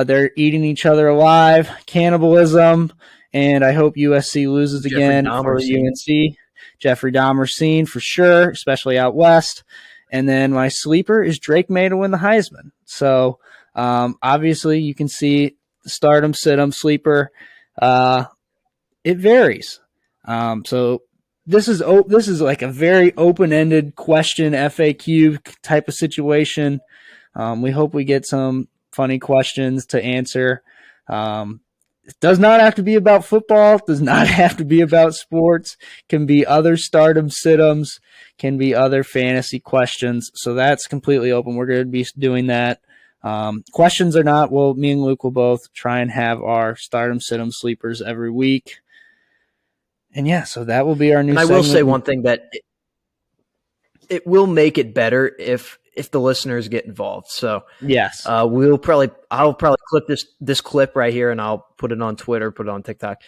S2: They're eating each other alive, cannibalism, and I hope USC loses again for UNC. Jeffrey Dahmer scene for sure, especially out west. And then my sleeper is Drake May to win the Heisman. So obviously you can see the stardom, situm, sleeper. It varies. So this is like a very open-ended question, FAQ type of situation. We hope we get some funny questions to answer. It does not have to be about football. It does not have to be about sports. It can be other stardom situms, can be other fantasy questions. So that's completely open. We're going to be doing that. Questions or not, me and Luke will both try and have our stardom situm sleepers every week. And yeah, so that will be our new segment.
S1: I will say one thing, that it will make it better if the listeners get involved. So
S2: yes,
S1: I'll probably clip this clip right here, and I'll put it on Twitter, put it on TikTok.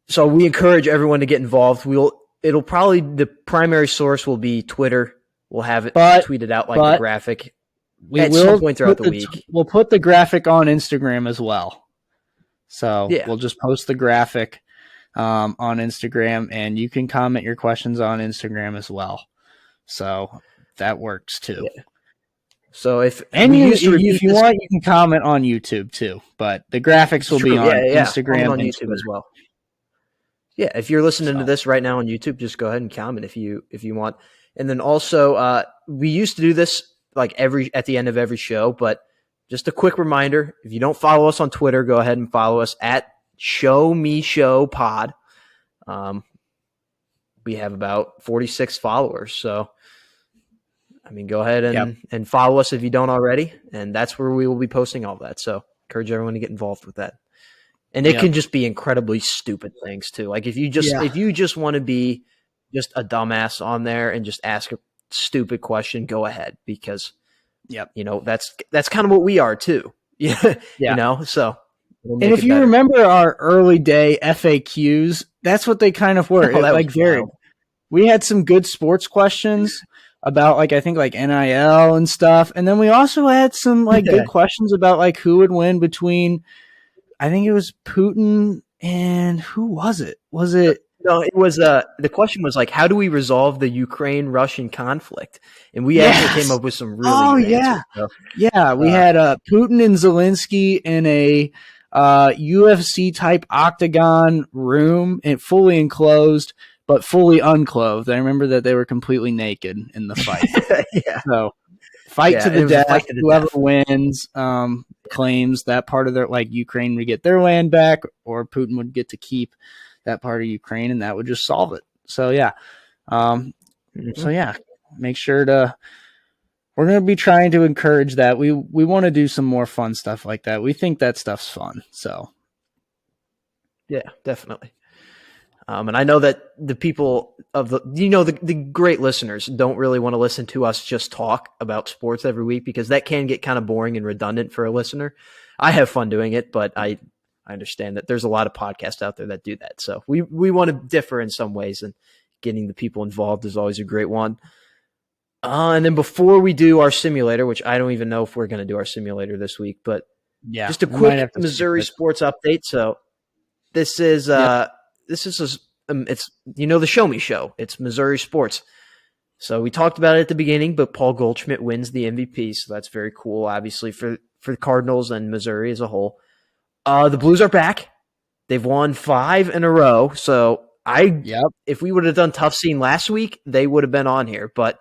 S1: So we encourage everyone to get involved. It'll probably, the primary source will be Twitter. We'll have it tweeted out like a graphic at some point throughout the week.
S2: We'll put the graphic on Instagram as well. So yeah, we'll just post the graphic on Instagram, and you can comment your questions on Instagram as well. So that works too. Yeah.
S1: So if
S2: you want, you can comment on YouTube too, but the graphics will be on Instagram
S1: on YouTube as well. Yeah, if you're listening to this right now on YouTube, just go ahead and comment if you want. And then also, we used to do this like at the end of every show, but just a quick reminder: if you don't follow us on Twitter, go ahead and follow us at Show Me Show Pod. We have about 46 followers, so I mean, go ahead and follow us if you don't already, and that's where we will be posting all of that. So encourage everyone to get involved with that. And it can just be incredibly stupid things too. Like if you just want to be just a dumbass on there and just ask a stupid question, go ahead, because that's kind of what we are too. Yeah. You know, so
S2: and if you remember our early day FAQs, that's what they kind of were. We had some good sports questions about I think NIL and stuff. And then we also had some good questions about who would win between, I think it was Putin And who was it? Was it?
S1: No, it was the question was like, how do we resolve the Ukraine-Russian conflict? And we actually came
S2: Yes.
S1: up with some really
S2: Oh
S1: good
S2: yeah,
S1: answers. So,
S2: yeah. We
S1: uh,
S2: had Putin and Zelensky in a UFC type octagon room, and fully enclosed, but fully unclothed. I remember that they were completely naked in the fight.
S1: yeah,
S2: So fight
S1: yeah,
S2: to
S1: and
S2: the
S1: it was a
S2: death.
S1: fight to the
S2: Whoever
S1: death.
S2: wins claims that part of their, like, Ukraine would get their land back, or Putin would get to keep that part of Ukraine, and that would just solve it. So yeah, um,
S1: Mhm.
S2: so yeah, make sure to. We're going to be trying to encourage that. We want to do some more fun stuff like that. We think that stuff's fun. So
S1: Yeah, definitely. And I know that the people of the great listeners don't really want to listen to us just talk about sports every week because that can get kind of boring and redundant for a listener. I have fun doing it, but I understand that there's a lot of podcasts out there that do that. So we want to differ in some ways, and getting the people involved is always a great one. And then before we do our simulator, which I don't even know if we're going to do our simulator this week, but
S2: yeah,
S1: just a
S2: we might
S1: quick
S2: have to skip
S1: Missouri
S2: it.
S1: sports update. So this is
S2: Yep.
S1: it's the Show Me Show. It's Missouri sports. So we talked about it at the beginning, but Paul Goldschmidt wins the MVP, so that's very cool. Obviously for the Cardinals and Missouri as a whole. The Blues are back. They've won 5 in a row. So
S2: Yep.
S1: if we would have done Tough Scene last week, they would have been on here. But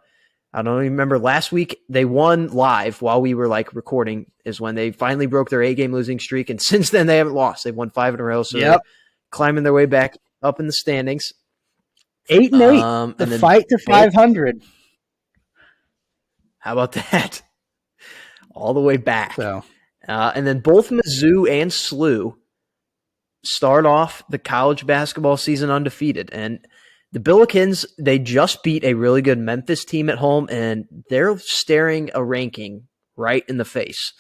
S1: I don't remember last week they won live while we were like recording is when they finally broke their 8-game losing streak, and since then they haven't lost. They've won 5 in a row, so they're
S2: Yep.
S1: climbing their way back up in the standings.
S2: 8-8. The
S1: And then
S2: fight to 500.
S1: how about that? All the way back.
S2: So
S1: And then both Mizzou and SLU start off the college basketball season undefeated. And the Billikens, they just beat a really good Memphis team at home, and they're staring a ranking right in the face.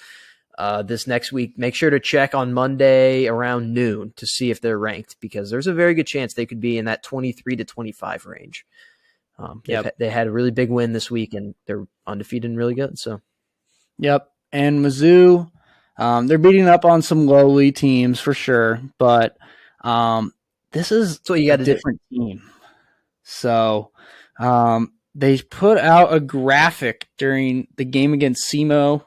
S1: This next week, make sure to check on Monday around noon to see if they're ranked, because there's a very good chance they could be in that 23 to 25 range.
S2: yep.
S1: They had a really big win this week, and they're undefeated and really good. So,
S2: Yep. And Mizzou, they're beating up on some lowly teams for sure, but this is
S1: that's what you
S2: a
S1: got to do.
S2: different team. So they put out a graphic during the game against SEMO,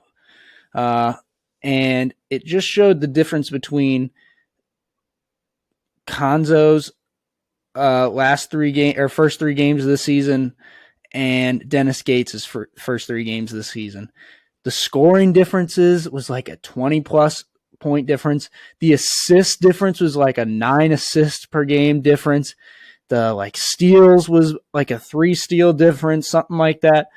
S2: and it just showed the difference between Konzo's first 3 games of the season and Dennis Gates' first 3 games of the season. The scoring differences was like a 20-plus point difference. The assist difference was like a 9 assists per game difference. The steals was like a 3 steal difference, something like that.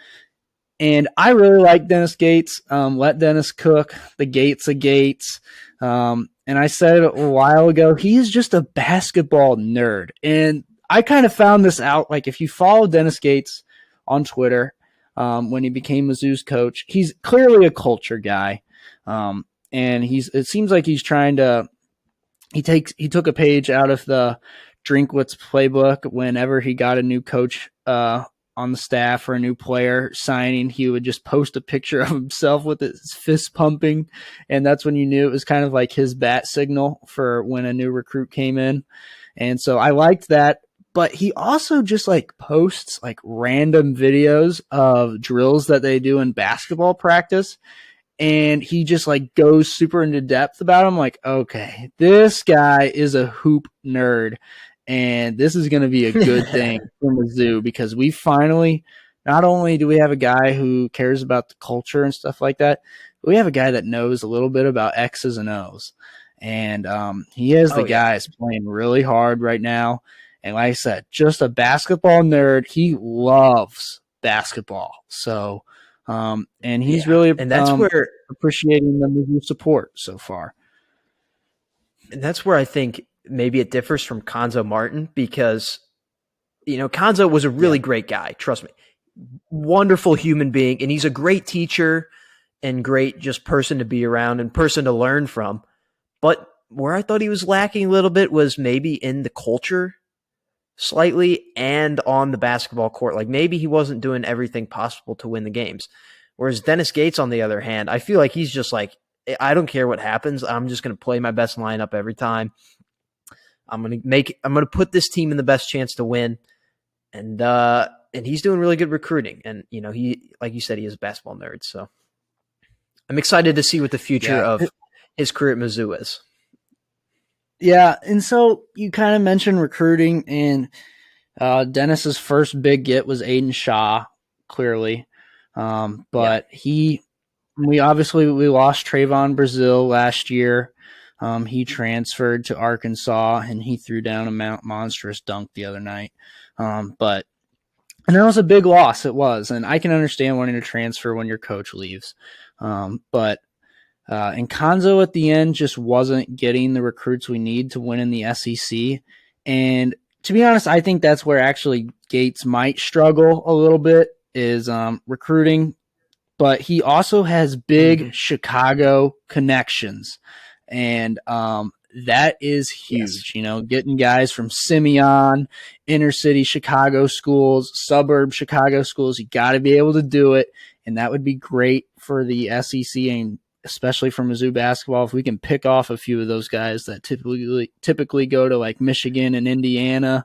S2: And I really like Dennis Gates. Let Dennis cook. The Gates of Gates. And I said a while ago, he's just a basketball nerd. And I kind of found this out. Like, if you follow Dennis Gates on Twitter, when he became Mizzou's coach, he's clearly a culture guy. And it seems like he's trying to, he took a page out of the Drinkwitz playbook. Whenever he got a new coach, on the staff or a new player signing, he would just post a picture of himself with his fist pumping. And that's when you knew it was kind of like his bat signal for when a new recruit came in. And so I liked that. But he also just posts random videos of drills that they do in basketball practice. And he just goes super into depth about them. Like, okay, this guy is a hoop nerd. And this is going to be a good thing for Mizzou, because we finally, not only do we have a guy who cares about the culture and stuff like that, but we have a guy that knows a little bit about X's and O's. And he is the guys playing really hard right now. And like I said, just a basketball nerd. He loves basketball. So, and he's really
S1: and that's where
S2: appreciating the Mizzou support so far.
S1: And that's where I think maybe it differs from Konzo Martin, because, Konzo was a really great guy. Trust me. Wonderful human being. And he's a great teacher and great just person to be around and person to learn from. But where I thought he was lacking a little bit was maybe in the culture slightly and on the basketball court. Like, maybe he wasn't doing everything possible to win the games. Whereas Dennis Gates, on the other hand, I feel like he's just like, I don't care what happens. I'm just going to play my best lineup every time. I'm gonna put this team in the best chance to win. And he's doing really good recruiting. And he, like you said, he is a basketball nerd. So I'm excited to see what the future of his career at Mizzou is.
S2: Yeah, and so you kind of mentioned recruiting, and Dennis's first big get was Aiden Shaw, clearly. But we lost Trayvon Brazil last year. He transferred to Arkansas, and he threw down a monstrous dunk the other night. And that was a big loss. It was, and I can understand wanting to transfer when your coach leaves. But Nkanzo at the end just wasn't getting the recruits we need to win in the SEC. And to be honest, I think that's where actually Gates might struggle a little bit is recruiting. But he also has big Chicago connections. And that is huge. Yes. Getting guys from Simeon, inner city Chicago schools, suburb Chicago schools, you got to be able to do it. And that would be great for the SEC and especially for Mizzou basketball. If we can pick off a few of those guys that typically go to like Michigan and Indiana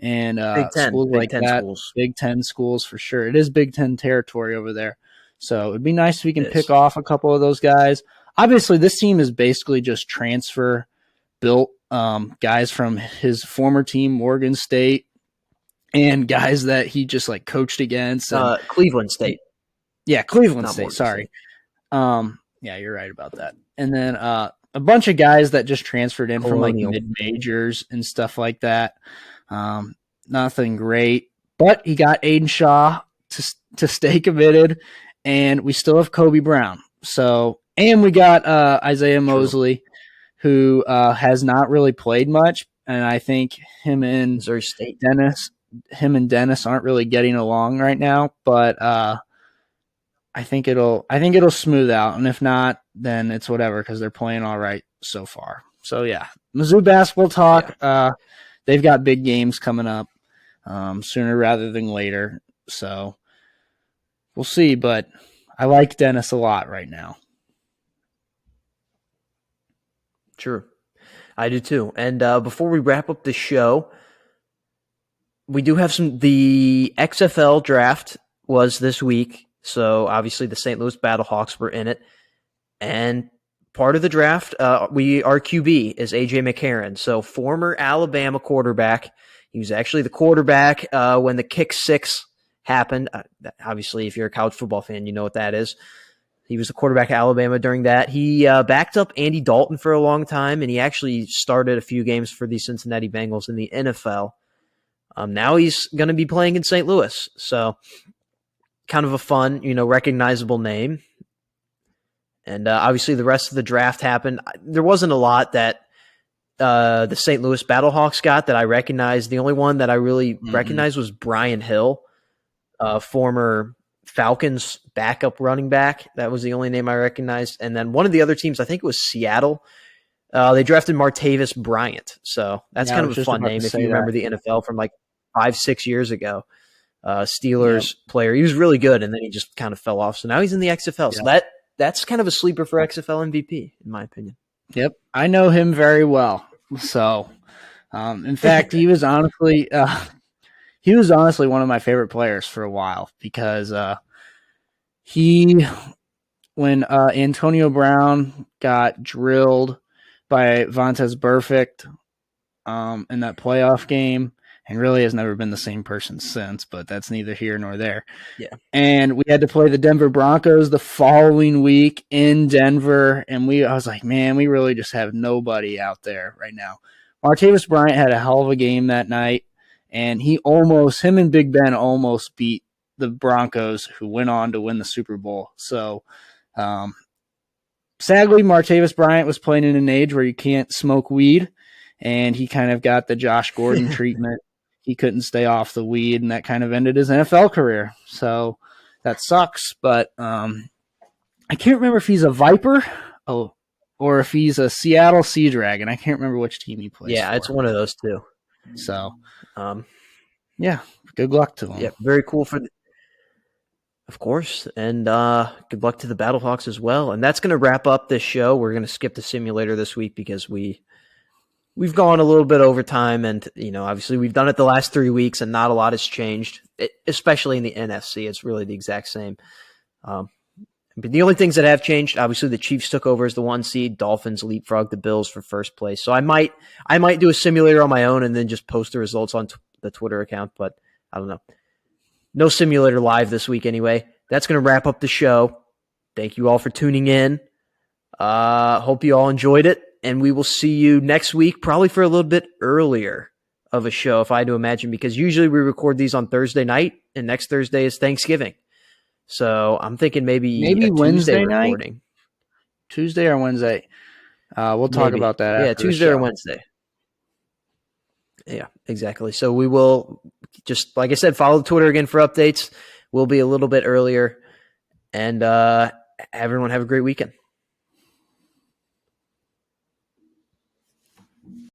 S2: and schools like that. Schools. Big Ten schools for sure. It is Big Ten territory over there. So it'd be nice if we can pick off a couple of those guys. Obviously, this team is basically just transfer built, guys from his former team, Morgan State, and guys that he just like coached against.
S1: Cleveland State.
S2: Yeah, Cleveland State. Sorry. Yeah, you're right about that. And then a bunch of guys that just transferred in from like mid-majors and stuff like that. Nothing great. But he got Aiden Shaw to stay committed, and we still have Kobe Brown. So, and we got Isaiah Mosley, who has not really played much, and I think him and Dennis aren't really getting along right now. But I think it'll smooth out, and if not, then it's whatever because they're playing all right so far. So yeah, Mizzou basketball talk. Yeah. They've got big games coming up sooner rather than later. So we'll see, but I like Dennis a lot right now.
S1: Sure, I do too. And before we wrap up the show, we do have the XFL draft was this week. So obviously the St. Louis Battlehawks were in it. And part of the draft, our QB is A.J. McCarron. So former Alabama quarterback. He was actually the quarterback when the kick six happened. Obviously, if you're a college football fan, you know what that is. He was the quarterback at Alabama during that. He backed up Andy Dalton for a long time, and he actually started a few games for the Cincinnati Bengals in the NFL. Now he's going to be playing in St. Louis. So kind of a fun, recognizable name. And obviously the rest of the draft happened. There wasn't a lot that the St. Louis Battlehawks got that I recognized. The only one that I really recognized was Brian Hill, former Falcons backup running back. That was the only name I recognized. And then one of the other teams, I think it was Seattle, they drafted Martavis Bryant. So that's kind of a fun name if you remember the NFL from like 5-6 years ago. Steelers player. He was really good, and then he just kind of fell off. So now he's in the XFL. So that's kind of a sleeper for XFL MVP, in my opinion.
S2: Yep, I know him very well. So, in fact, he was honestly one of my favorite players for a while because when Antonio Brown got drilled by Vontaze Burfict in that playoff game, and really has never been the same person since, but that's neither here nor there.
S1: Yeah.
S2: And we had to play the Denver Broncos the following week in Denver, and I was like, man, we really just have nobody out there right now. Martavis Bryant had a hell of a game that night, and him and Big Ben almost beat the Broncos, who went on to win the Super Bowl. So, sadly, Martavis Bryant was playing in an age where you can't smoke weed, and he kind of got the Josh Gordon treatment. He couldn't stay off the weed, and that kind of ended his NFL career. So that sucks, but I can't remember if he's a Viper or if he's a Seattle Sea Dragon. I can't remember which team he plays for.
S1: It's one of those two.
S2: So, good luck to him.
S1: Yeah, very cool of course, and good luck to the Battlehawks as well. And that's going to wrap up this show. We're going to skip the simulator this week because we we've gone a little bit over time, and obviously we've done it the last 3 weeks, and not a lot has changed, especially in the NFC. It's really the exact same. But the only things that have changed, obviously, the Chiefs took over as the 1 seed. Dolphins leapfrogged the Bills for first place. So I might do a simulator on my own and then just post the results on the Twitter account. But I don't know. No simulator live this week anyway. That's going to wrap up the show. Thank you all for tuning in. Hope you all enjoyed it. And we will see you next week, probably for a little bit earlier of a show, if I had to imagine, because usually we record these on Thursday night, and next Thursday is Thanksgiving. So I'm thinking maybe a
S2: Wednesday
S1: Tuesday recording.
S2: Night? Tuesday or Wednesday? We'll talk about that after
S1: Tuesday or Wednesday. Yeah, exactly. So we will just, like I said, follow the Twitter again for updates. We'll be a little bit earlier. And everyone have a great weekend.